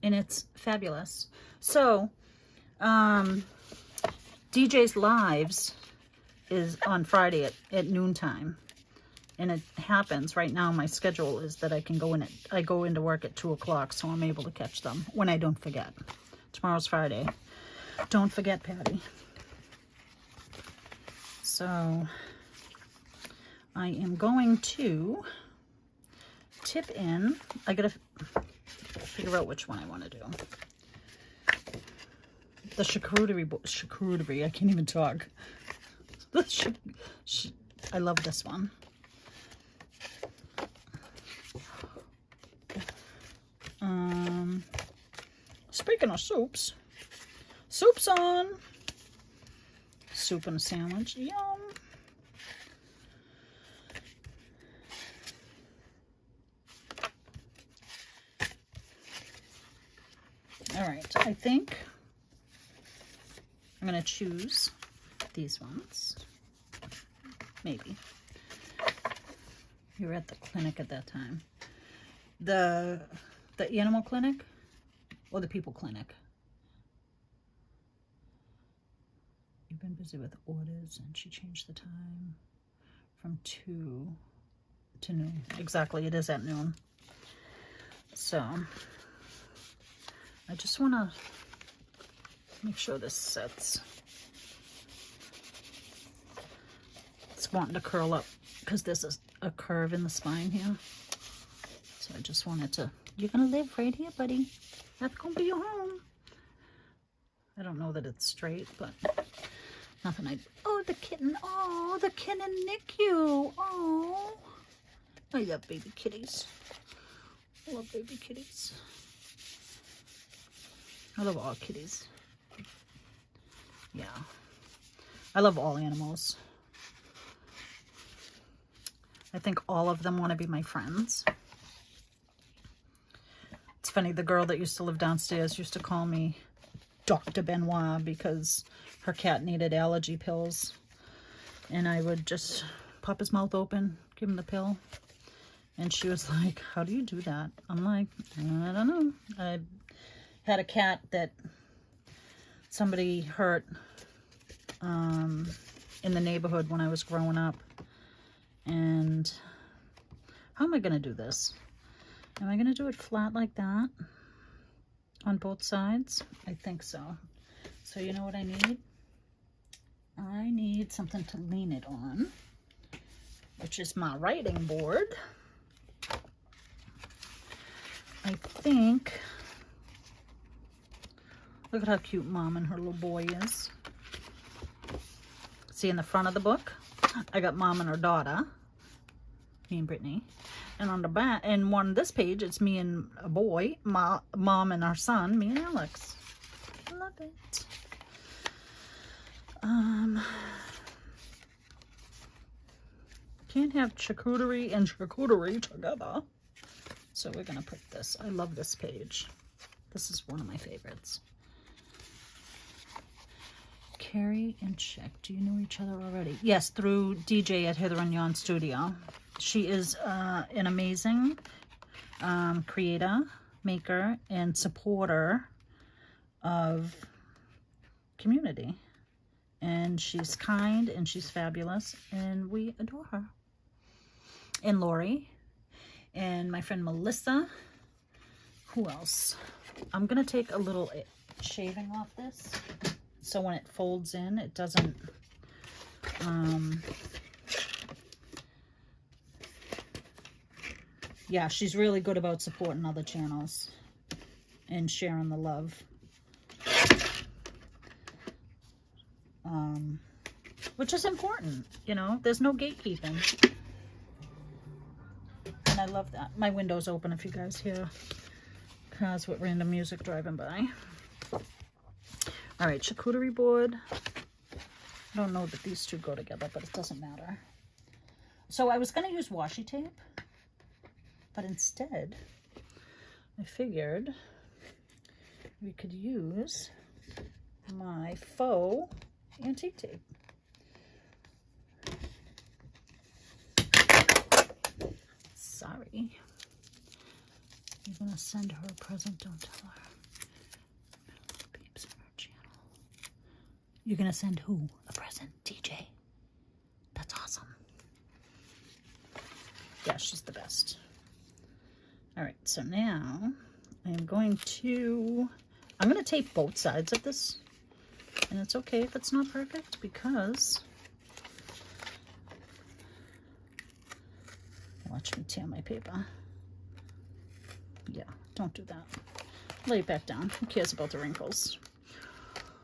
Speaker 1: And it's fabulous. So, DJ's Lives is on Friday at noontime. And it happens right now. My schedule is that I can go in I go into work at 2 o'clock, so I'm able to catch them when I don't forget. Tomorrow's Friday. Don't forget, Patti. So I am going to tip in. I gotta figure out which one I want to do. The charcuterie, I can't even talk. I love this one. Speaking of soups, soup's on. Soup and a sandwich, yum. All right, I think I'm gonna choose these ones. Maybe. You were at the clinic at that time. The animal clinic or the people clinic? You've been busy with orders, and she changed the time from 2 to noon. Exactly, it is at noon. So I just want to make sure this sits. It's wanting to curl up because there's a curve in the spine here. So I just wanted to, you're going to live right here, buddy. That's going to be your home. I don't know that it's straight, but nothing. Oh, the kitten. Oh, the kitten nick you. Oh, I love baby kitties. I love baby kitties. I love all kitties. Yeah. I love all animals. I think all of them want to be my friends. It's funny, the girl that used to live downstairs used to call me Dr. Benoit because her cat needed allergy pills. And I would just pop his mouth open, give him the pill. And she was like, how do you do that? I'm like, I don't know. I had a cat that somebody hurt in the neighborhood when I was growing up. And how am I going to do this? Am I going to do it flat like that on both sides? I think so. So you know what I need? I need something to lean it on, which is my writing board. I think, look at how cute Mom and her little boy is. See in the front of the book, I got Mom and her daughter, me and Brittany. And on the back, and on this page, it's me and a boy, Mom and our son, me and Alex. Love it. Can't have charcuterie and charcuterie together. So we're gonna put this. I love this page. This is one of my favorites. Carrie and Sheck, do you know each other already? Yes, through DJ at Heather and Yon Studio. She is an amazing creator, maker, and supporter of community. And she's kind and she's fabulous, and we adore her. And Lori, and my friend Melissa. Who else? I'm gonna take a little shaving off this, so when it folds in, it doesn't, yeah, she's really good about supporting other channels and sharing the love. Which is important, you know, there's no gatekeeping. And I love that. My window's open if you guys hear cars with random music driving by. All right, charcuterie board. I don't know that these two go together, but it doesn't matter. So I was going to use washi tape, but instead I figured we could use my faux antique tape. Sorry. You're going to send her a present, don't tell her. Babes on her channel. You're going to send who a present? TJ. That's awesome. Yeah, she's the best. All right, so now I'm going to tape both sides of this. And it's okay if it's not perfect because, watch me tear my paper. Yeah, don't do that. Lay it back down. Who cares about the wrinkles?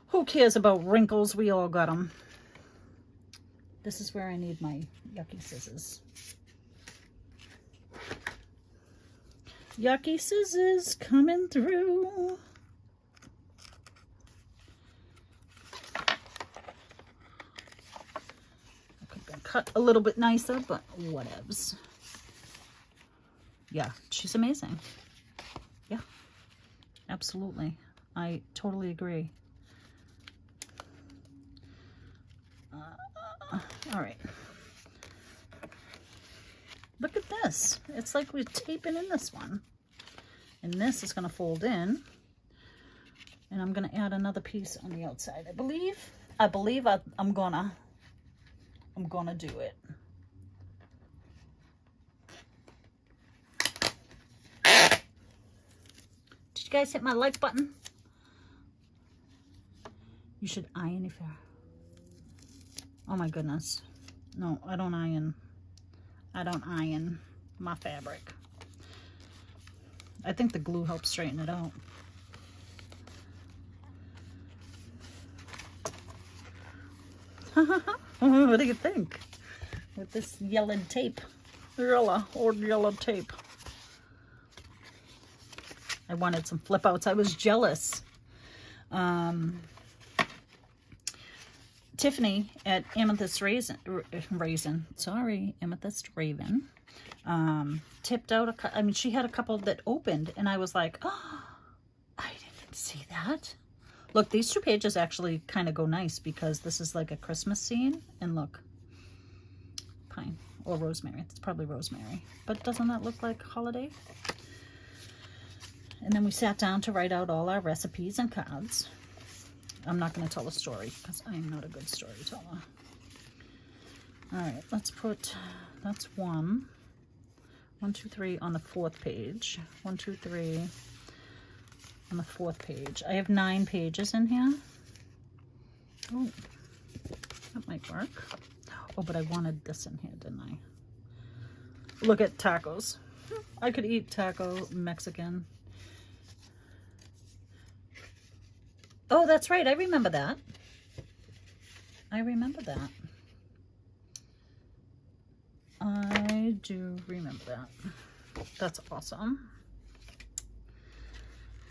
Speaker 1: Who cares about wrinkles? We all got them. This is where I need my yucky scissors. Yucky scissors coming through. I could have been cut a little bit nicer, but whatevs. Yeah, she's amazing. Yeah, absolutely. I totally agree. All right. Look at this. It's like we're taping in this one. And this is going to fold in. And I'm going to add another piece on the outside. I believe I'm gonna do it. Did you guys hit my like button? You should iron if you're... Oh my goodness. No, I don't iron. I don't iron my fabric. I think the glue helps straighten it out. What do you think? With this yellowed tape. Old yellowed tape. I wanted some flip outs. I was jealous. Tiffany at Amethyst Raven, tipped out she had a couple that opened and I was like, oh, I didn't see that. Look, these 2 pages actually kind of go nice because this is like a Christmas scene, and look, pine or rosemary. It's probably rosemary, but doesn't that look like holiday? And then we sat down to write out all our recipes and cards. I'm not going to tell a story because I am not a good storyteller. All right, let's put, that's 1, 2, 3 on the 4th page. 1, 2, 3 on the 4th page. I have 9 pages in here. Oh, that might work. Oh, but I wanted this in here, didn't I? Look at tacos. I could eat taco Mexican. Oh, that's right. I remember that. I remember that. I do remember that. That's awesome.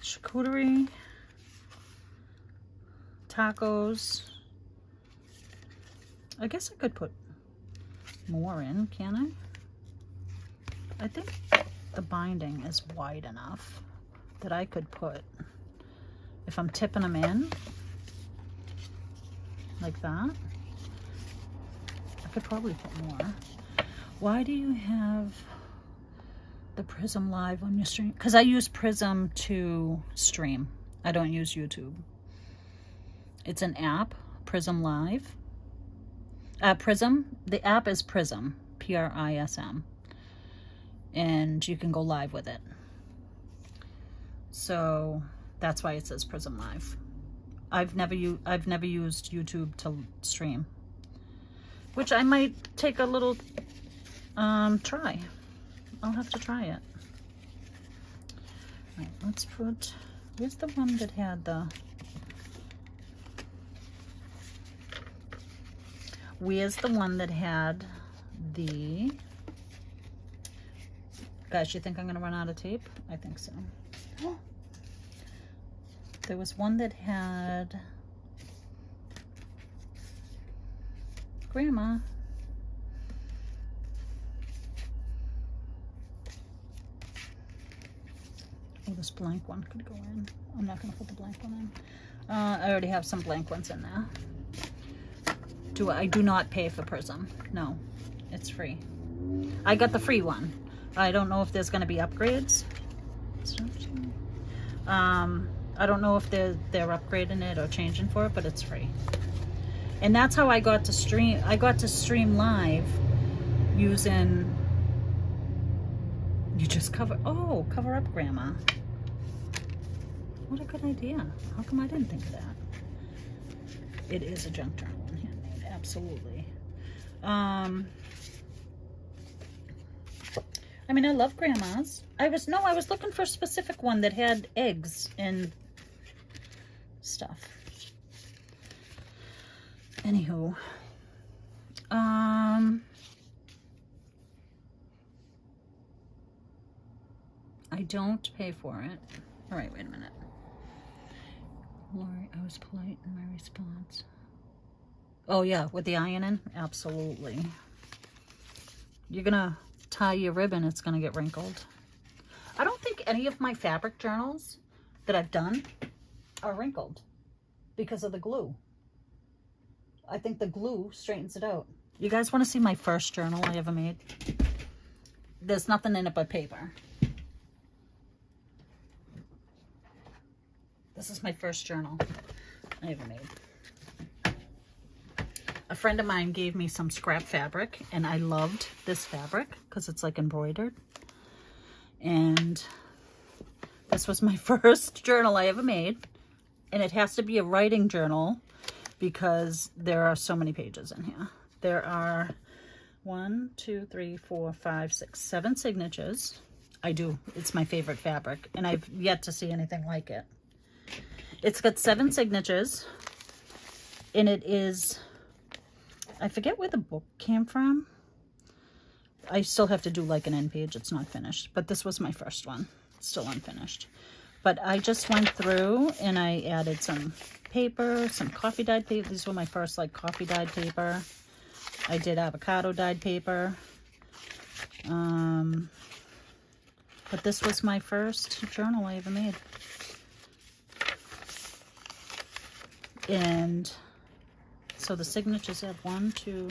Speaker 1: Charcuterie. Tacos. I guess I could put more in, can I? I think the binding is wide enough that I could put, if I'm tipping them in like that, I could probably put more. Why do you have the Prism Live on your stream? Because I use Prism to stream. I don't use YouTube. It's an app, Prism Live. Prism, the app is Prism, Prism. And you can go live with it. So that's why it says Prism Live. I've never used YouTube to stream, which I might take a little try. I'll have to try it. All right, let's put, where's the one that had the, where's the one that had the, guys, you think I'm gonna run out of tape? I think so. There was one that had, Grandma, this blank one could go in. I'm not gonna put the blank one in. I already have some blank ones in there. I do not pay for Prism. No, it's free. I got the free one. I don't know if there's gonna be upgrades. I don't know if they're upgrading it or changing for it, but it's free. And that's how I got to stream. I got to stream live using, you just cover up grandma. What a good idea. How come I didn't think of that? It is a junk journal in handmade, absolutely. I mean, I love grandma's. I was looking for a specific one that had eggs and stuff. Anywho, I don't pay for it. All right, wait a minute. Lori, I was polite in my response. Oh yeah, with the ironing, absolutely. You're gonna tie your ribbon, it's gonna get wrinkled. I don't think any of my fabric journals that I've done are wrinkled because of the glue. I think the glue straightens it out. You guys want to see my first journal I ever made? There's nothing in it but paper. This is my first journal I ever made. A friend of mine gave me some scrap fabric, and I loved this fabric because it's like embroidered. And this was my first journal I ever made. And it has to be a writing journal because there are so many pages in here. There are 1, 2, 3, 4, 5, 6, 7 signatures. I do. It's my favorite fabric, and I've yet to see anything like it. It's got 7 signatures, and it is, I forget where the book came from. I still have to do like an end page. It's not finished, but this was my first one. It's still unfinished. But I just went through and I added some paper, some coffee dyed paper. These were my first like coffee dyed paper. I did avocado dyed paper. But this was my first journal I ever made. And so the signatures have 1, 2,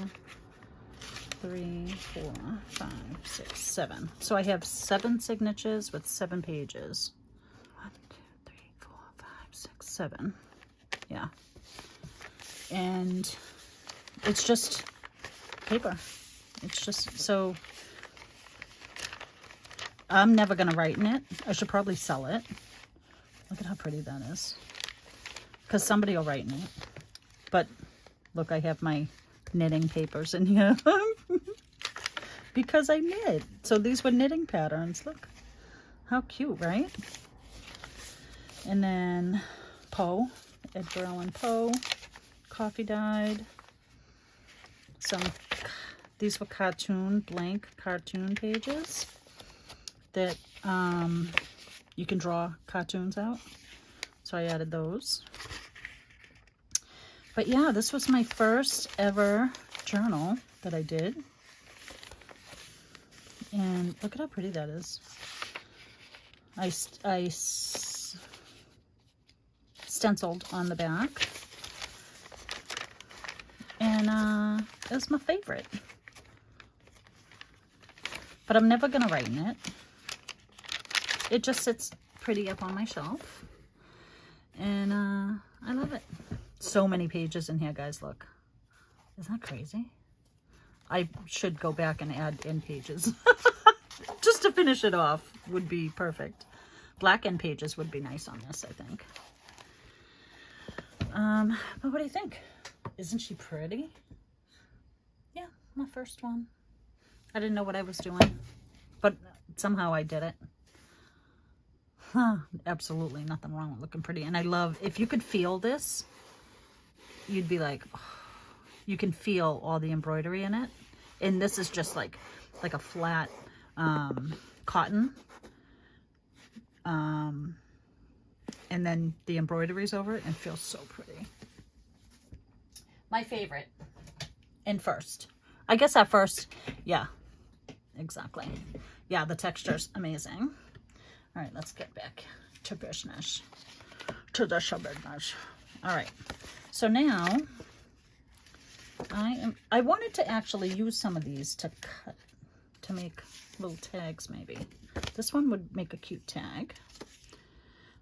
Speaker 1: 3, 4, 5, 6, 7. So I have 7 signatures with 7 pages. 1, 2, 3, 4, 5, 6, 7. Yeah. And it's just paper. It's just, so I'm never going to write in it. I should probably sell it. Look at how pretty that is. Because somebody will write in it. But look, I have my knitting papers in here. Because I knit. So these were knitting patterns. Look. How cute, right? And then Poe. Edgar Allan Poe. Coffee dyed. These were blank cartoon pages that you can draw cartoons out. So I added those. But yeah, this was my first ever journal that I did. And look at how pretty that is. I stenciled on the back. And it was my favorite. But I'm never going to write in it. It just sits pretty up on my shelf. And I love it. So many pages in here, guys. Look. Isn't that crazy? I should go back and add end pages. Just to finish it off would be perfect. Black end pages would be nice on this, I think. But what do you think? Isn't she pretty? Yeah, my first one. I didn't know what I was doing, but somehow I did it. Huh, absolutely nothing wrong with looking pretty. And I love, if you could feel this, you'd be like, oh, you can feel all the embroidery in it. And this is just like a flat cotton. And then the embroidery's over it and feels so pretty. My favorite. And first. I guess at first, yeah, exactly. Yeah, the texture's amazing. All right, let's get back to business. To the show business. All right. So now I wanted to actually use some of these to cut, to make little tags maybe. This one would make a cute tag.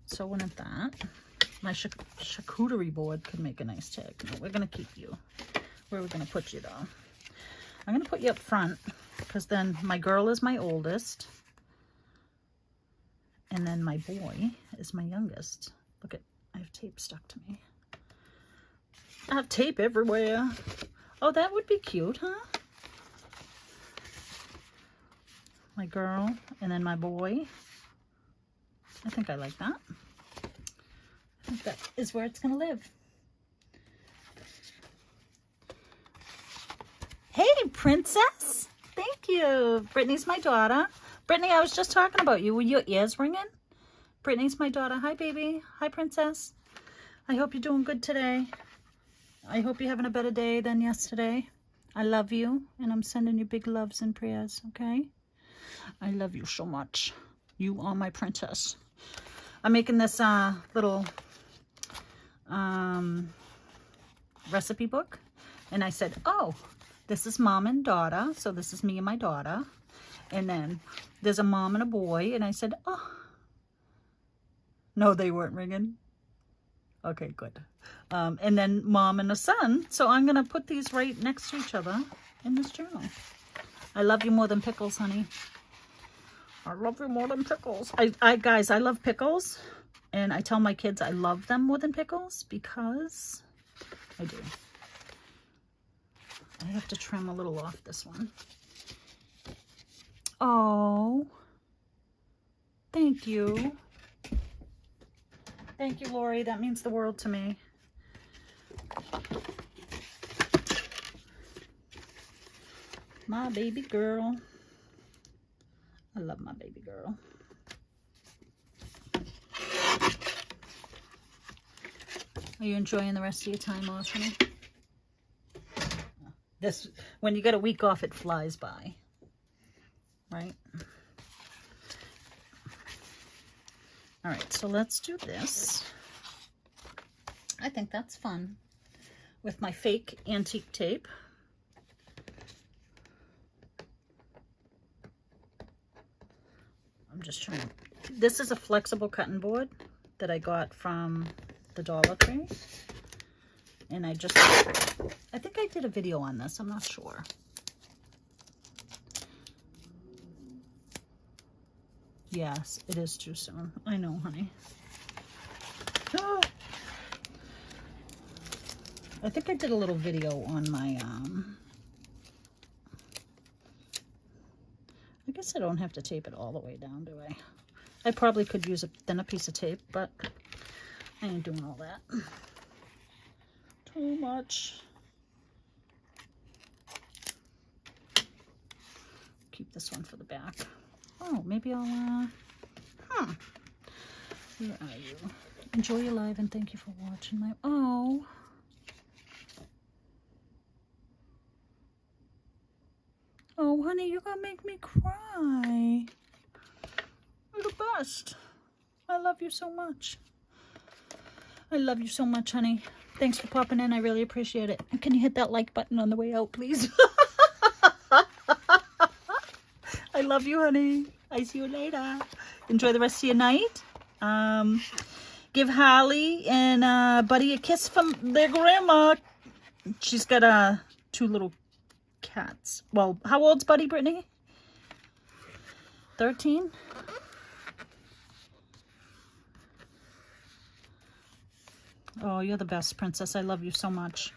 Speaker 1: So wouldn't that? My charcuterie board could make a nice tag. No, we're going to keep you. Where are we going to put you though? I'm going to put you up front because then my girl is my oldest. And then my boy is my youngest. Look at, I have tape stuck to me. I have tape everywhere. Oh, that would be cute, huh? My girl, and then my boy. I think I like that. I think that is where it's going to live. Hey, princess. Thank you. Brittany's my daughter. Brittany, I was just talking about you. Were your ears ringing? Brittany's my daughter. Hi, baby. Hi, princess. I hope you're doing good today. I hope you're having a better day than yesterday. I love you, and I'm sending you big loves and prayers, okay? I love you so much. You are my princess. I'm making this little recipe book, and I said, oh, this is mom and daughter, so this is me and my daughter. And then there's a mom and a boy, and I said, oh. No, they weren't ringing. Okay, good. And then mom and a son. So I'm going to put these right next to each other in this journal. I love you more than pickles, honey. I love you more than pickles. Guys, I love pickles. And I tell my kids I love them more than pickles because I do. I have to trim a little off this one. Oh, thank you. Thank you, Lori. That means the world to me. My baby girl. I love my baby girl. Are you enjoying the rest of your time off, honey? This, when you get a week off, it flies by. Right? All right, so let's do this. I think that's fun. With my fake antique tape. I'm just trying. This is a flexible cutting board that I got from the Dollar Tree. And I think I did a video on this. I'm not sure. Yes, it is too soon. I know, honey. Oh. I think I did a little video on my, I guess I don't have to tape it all the way down, do I? I probably could use a thinner piece of tape, but I ain't doing all that. Too much. Keep this one for the back. Oh, maybe I'll, where are you? Enjoy your live and thank you for watching my, oh. Oh, honey, you're gonna make me cry. You're the best. I love you so much. I love you so much, honey. Thanks for popping in. I really appreciate it. And can you hit that like button on the way out, please? I love you, honey. I see you later. Enjoy the rest of your night. Give Holly and Buddy a kiss from their grandma. She's got two little cats. Well, how old's Buddy, Brittany? 13? Oh, you're the best, princess. I love you so much.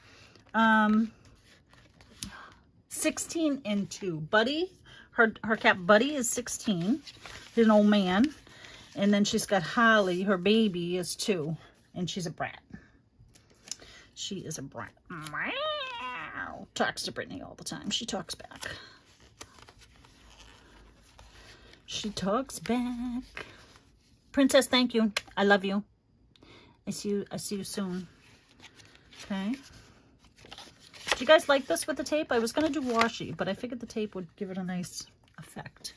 Speaker 1: 16 and 2. Buddy, her cat Buddy is 16. He's an old man. And then she's got Holly, her baby is 2. And she's a brat. She is a brat. Meow. Talks to Brittany all the time. She talks back. She talks back. Princess, thank you. I love you. I see you soon. Okay. Do you guys like this with the tape? I was going to do washi, but I figured the tape would give it a nice effect.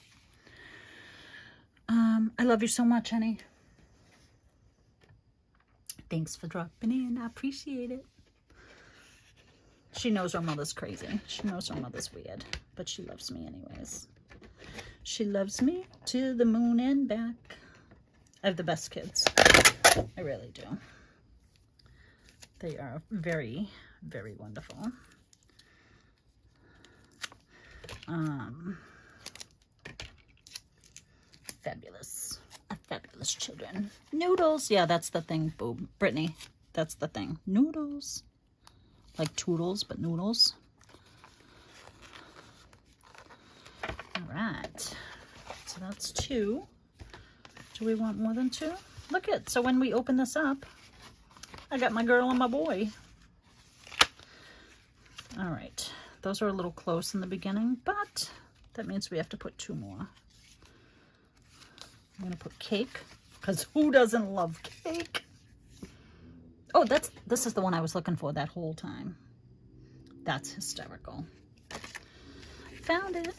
Speaker 1: I love you so much, honey. Thanks for dropping in. I appreciate it. She knows her mother's crazy. She knows her mother's weird, but she loves me anyways. She loves me to the moon and back. I have the best kids. I really do. They are very, very wonderful. Fabulous. Fabulous children. Noodles. Yeah, that's the thing, boob. Brittany, that's the thing. Noodles. Like toodles, but noodles. All right. So that's 2. Do we want more than 2? Look it. So when we open this up, I got my girl and my boy. All right. Those are a little close in the beginning, but that means we have to put 2 more. I'm going to put cake, because who doesn't love cake? Oh, this is the one I was looking for that whole time. That's hysterical. Found it.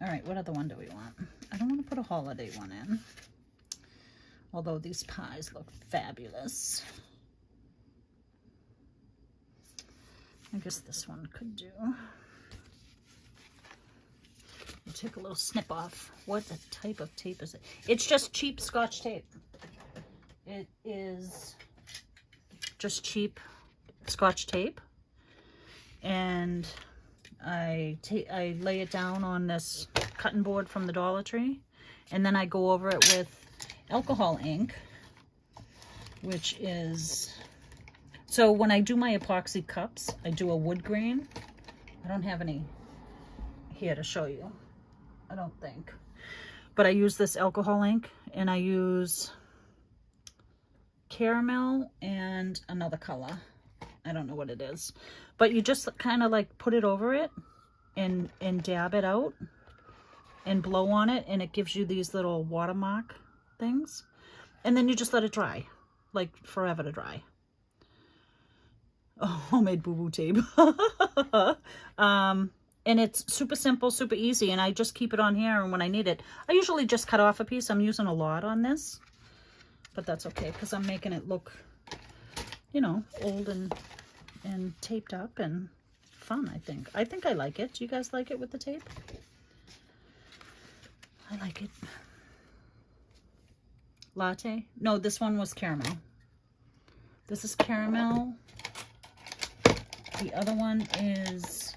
Speaker 1: All right, what other one do we want? I don't want to put a holiday one in. Although these pies look fabulous. I guess this one could do. We'll take a little snip off. What type of tape is it? It's just cheap Scotch tape. It is just cheap Scotch tape. And I lay it down on this cutting board from the Dollar Tree. And then I go over it with alcohol ink, which is... So when I do my epoxy cups, I do a wood grain. I don't have any here to show you, I don't think. But I use this alcohol ink, and I use caramel and another color. I don't know what it is. But you just kind of like put it over it and dab it out and blow on it, and it gives you these little watermark things. And then you just let it dry, like forever to dry. Oh, homemade boo-boo tape. And it's super simple, super easy, and I just keep it on here, and when I need it, I usually just cut off a piece. I'm using a lot on this, but that's okay, because I'm making it look, you know, old and taped up and fun, I think. I think I like it. Do you guys like it with the tape? I like it. Latte? No, this one was caramel. This is caramel. The other one is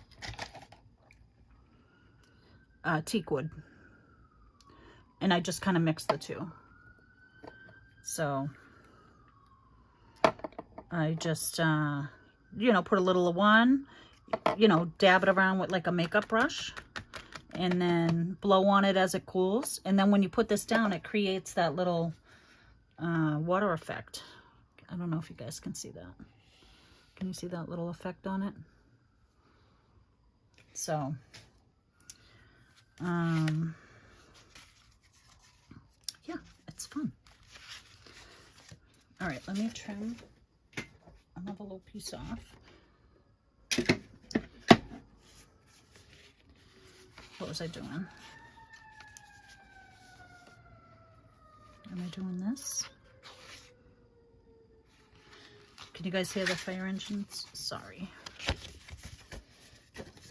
Speaker 1: teak wood. And I just kind of mix the two. So I just, you know, put a little of one, you know, dab it around with like a makeup brush, and then blow on it as it cools. And then when you put this down, it creates that little water effect. I don't know if you guys can see that. Can you see that little effect on it? So, yeah, it's fun. All right, let me trim another little piece off. What was I doing? Am I doing this? Can you guys hear the fire engines? Sorry.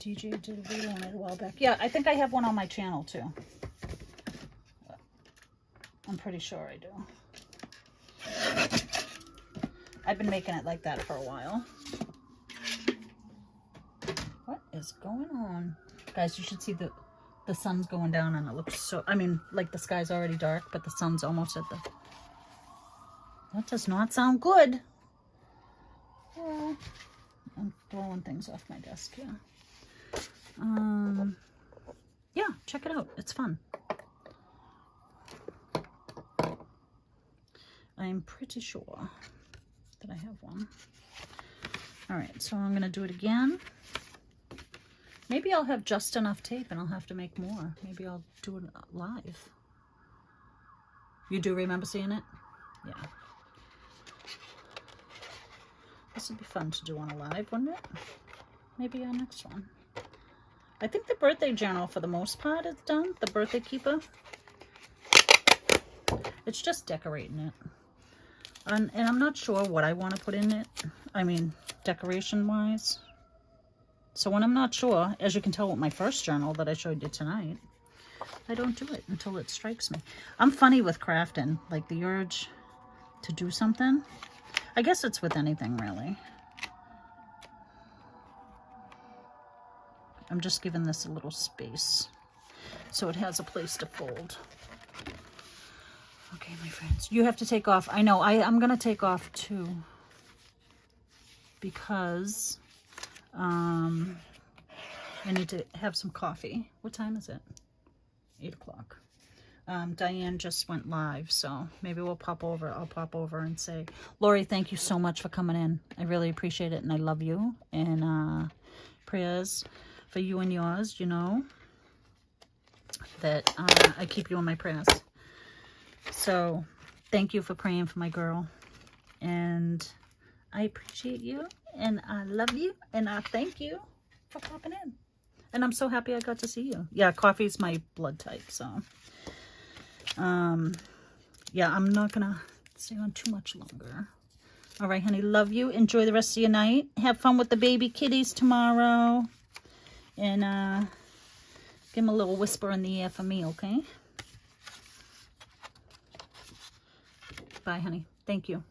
Speaker 1: DJ did a video on it a while back. Yeah, I think I have one on my channel too. I'm pretty sure I do. I've been making it like that for a while. What is going on? Guys, you should see the sun's going down, and it looks so, I mean, like the sky's already dark, but the sun's almost at the... That does not sound good. Yeah. I'm throwing things off my desk here. Yeah, check it out. It's fun. I'm pretty sure that I have one. All right, so I'm going to do it again. Maybe I'll have just enough tape and I'll have to make more. Maybe I'll do it live. You do remember seeing it? Yeah. This would be fun to do on a live, wouldn't it? Maybe our next one. I think the birthday journal, for the most part, is done. The birthday keeper. It's just decorating it. And I'm not sure what I want to put in it. I mean, decoration-wise. So when I'm not sure, as you can tell with my first journal that I showed you tonight, I don't do it until it strikes me. I'm funny with crafting, like the urge to do something. I guess it's with anything, really. I'm just giving this a little space so it has a place to fold. Okay, my friends, you have to take off. I know, I'm going to take off too because I need to have some coffee. What time is it? 8 o'clock. Diane just went live, so maybe we'll pop over. I'll pop over and say, Lori, thank you so much for coming in. I really appreciate it, and I love you. And prayers for you and yours, you know, that I keep you in my prayers. So thank you for praying for my girl. And I appreciate you, and I love you, and I thank you for popping in. And I'm so happy I got to see you. Yeah, coffee is my blood type, so. Yeah, I'm not going to stay on too much longer. All right, honey, love you. Enjoy the rest of your night. Have fun with the baby kitties tomorrow. And give them a little whisper in the ear for me, okay? Bye, honey. Thank you.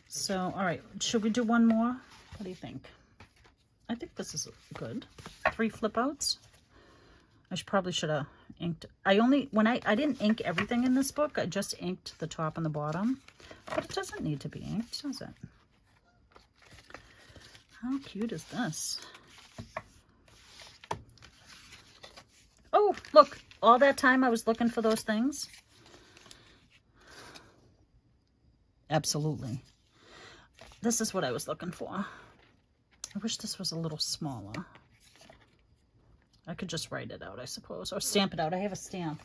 Speaker 1: So, all right, should we do one more? What do you think? I think this is good. 3 flip outs. I probably should have inked. I didn't ink everything in this book. I just inked the top and the bottom. But it doesn't need to be inked, does it? How cute is this? Oh, look. All that time I was looking for those things. Absolutely. This is what I was looking for. I wish this was a little smaller. I could just write it out, I suppose, or stamp it out. I have a stamp.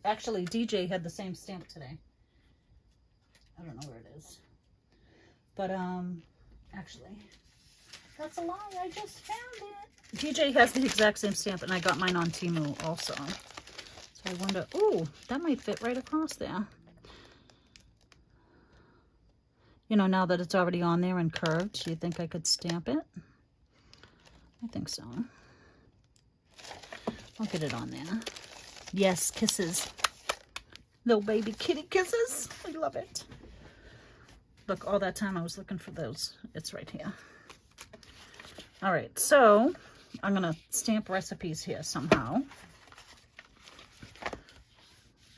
Speaker 1: Actually, DJ had the same stamp today. I don't know where it is. But, actually, that's a lie. I just found it. DJ has the exact same stamp, and I got mine on Temu also. So I wonder, ooh, that might fit right across there. You know, now that it's already on there and curved, do you think I could stamp it? I think so. I'll get it on there. Yes, kisses. Little baby kitty kisses. I love it. Look, all that time I was looking for those. It's right here. All right, so I'm going to stamp recipes here somehow.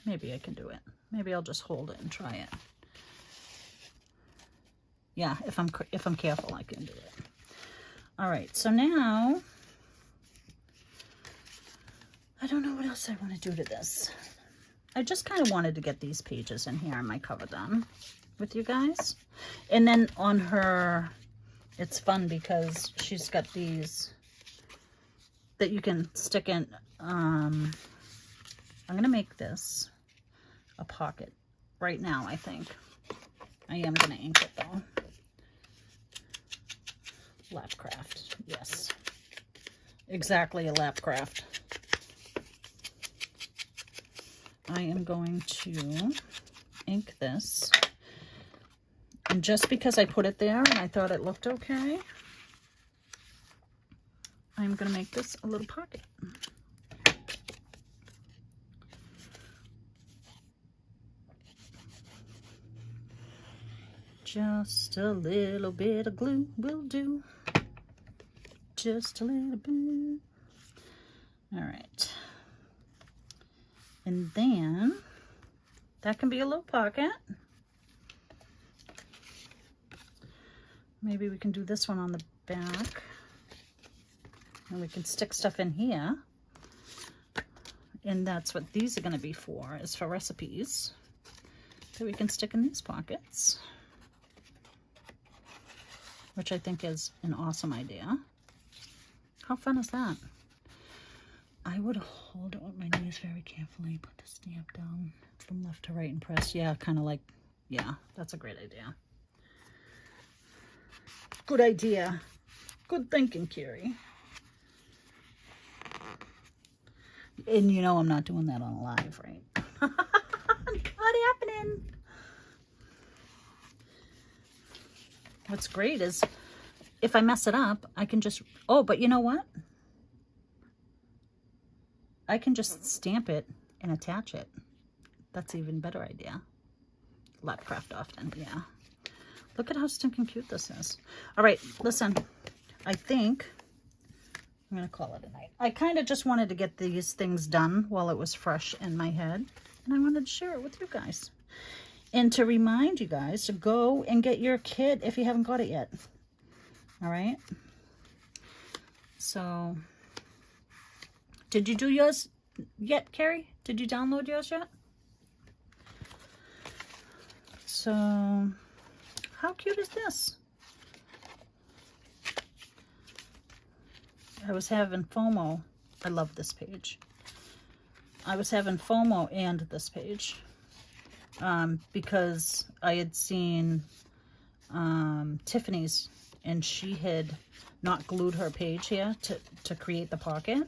Speaker 1: Maybe I can do it. Maybe I'll just hold it and try it. Yeah, if I'm careful, I can do it. All right, so now I don't know what else I want to do to this. I just kind of wanted to get these pages in here on my cover done with you guys. And then on her, it's fun because she's got these that you can stick in. I'm going to make this a pocket right now, I think. I am going to ink it though. Lap craft, yes. Exactly a lap craft. I am going to ink this. And just because I put it there and I thought it looked okay, I'm going to make this a little pocket. Just a little bit of glue will do. Just a little bit. All right. And then that can be a little pocket. Maybe we can do this one on the back. And we can stick stuff in here. And that's what these are going to be for, is for recipes that we can stick in these pockets. Which I think is an awesome idea. How fun is that? I would hold it with my knees very carefully, put the stamp down from left to right and press. Yeah, kind of like, yeah, that's a great idea. Good idea. Good thinking, Carrie. And you know I'm not doing that on live, right? Not happening. What's great is if I mess it up, I can just, oh, but you know what? I can just stamp it and attach it. That's an even better idea. Lap craft often, yeah. Look at how stinking cute this is. All right, listen, I think I'm gonna call it a night. I kind of just wanted to get these things done while it was fresh in my head, and I wanted to share it with you guys. And to remind you guys to go and get your kit if you haven't got it yet. All right. So, did you do yours yet, Carrie? Did you download yours yet? So, how cute is this? I was having FOMO. I love this page. I was having FOMO and this page because I had seen Tiffany's, and she had not glued her page here to create the pocket.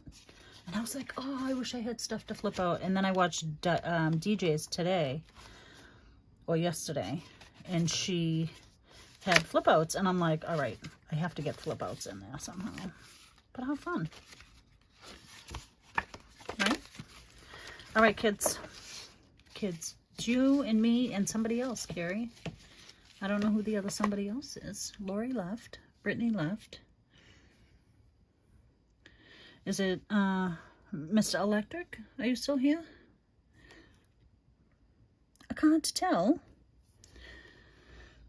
Speaker 1: And I was like, oh, I wish I had stuff to flip out. And then I watched DJ's today or yesterday, and she had flip outs, and I'm like, all right, I have to get flip outs in there somehow. But how fun, right? All right, kids. It's you and me and somebody else, Carrie. I don't know who the other somebody else is. Lori left. Brittany left. Is it Mr. Electric? Are you still here? I can't tell.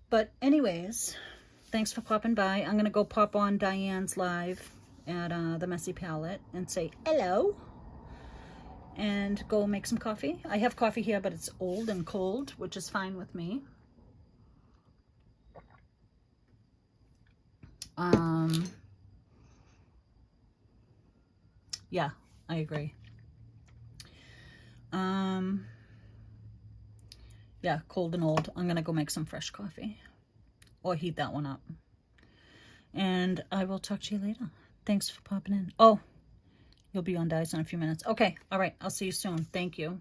Speaker 1: But anyways, thanks for popping by. I'm going to go pop on Diane's live at the Messy Palette and say hello. And go make some coffee. I have coffee here, but it's old and cold, which is fine with me. Yeah, I agree. Yeah, cold and old. I'm gonna go make some fresh coffee or heat that one up. And I will talk to you later. Thanks for popping in. Oh, you'll be on Dice in a few minutes. Okay, all right, I'll see you soon. Thank you.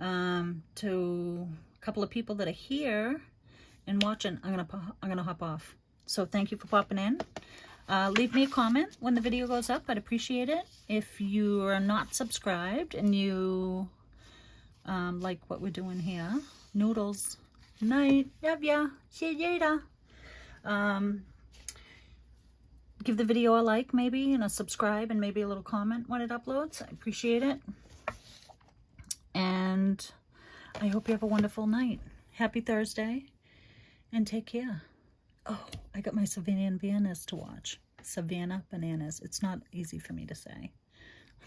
Speaker 1: To a couple of people that are here and watching, I'm gonna hop off. So thank you for popping in. Leave me a comment when the video goes up. I'd appreciate it. If you are not subscribed and you like what we're doing here, noodles. Night. Love ya. See you later. Give the video a like maybe and a subscribe and maybe a little comment when it uploads. I appreciate it. And I hope you have a wonderful night. Happy Thursday and take care. Oh, I got my Savannah Bananas to watch. Savannah Bananas. It's not easy for me to say.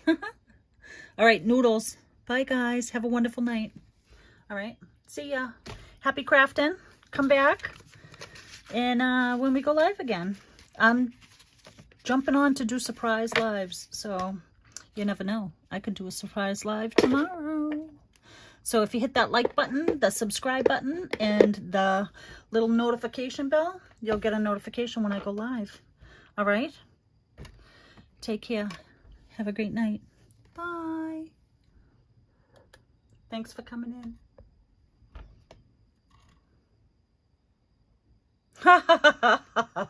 Speaker 1: All right, noodles. Bye, guys. Have a wonderful night. All right. See ya. Happy crafting. Come back. And when we go live again, I'm jumping on to do surprise lives. So you never know. I could do a surprise live tomorrow. So if you hit that like button, the subscribe button, and the little notification bell, you'll get a notification when I go live. All right? Take care. Have a great night. Bye. Thanks for coming in. Ha ha ha ha ha.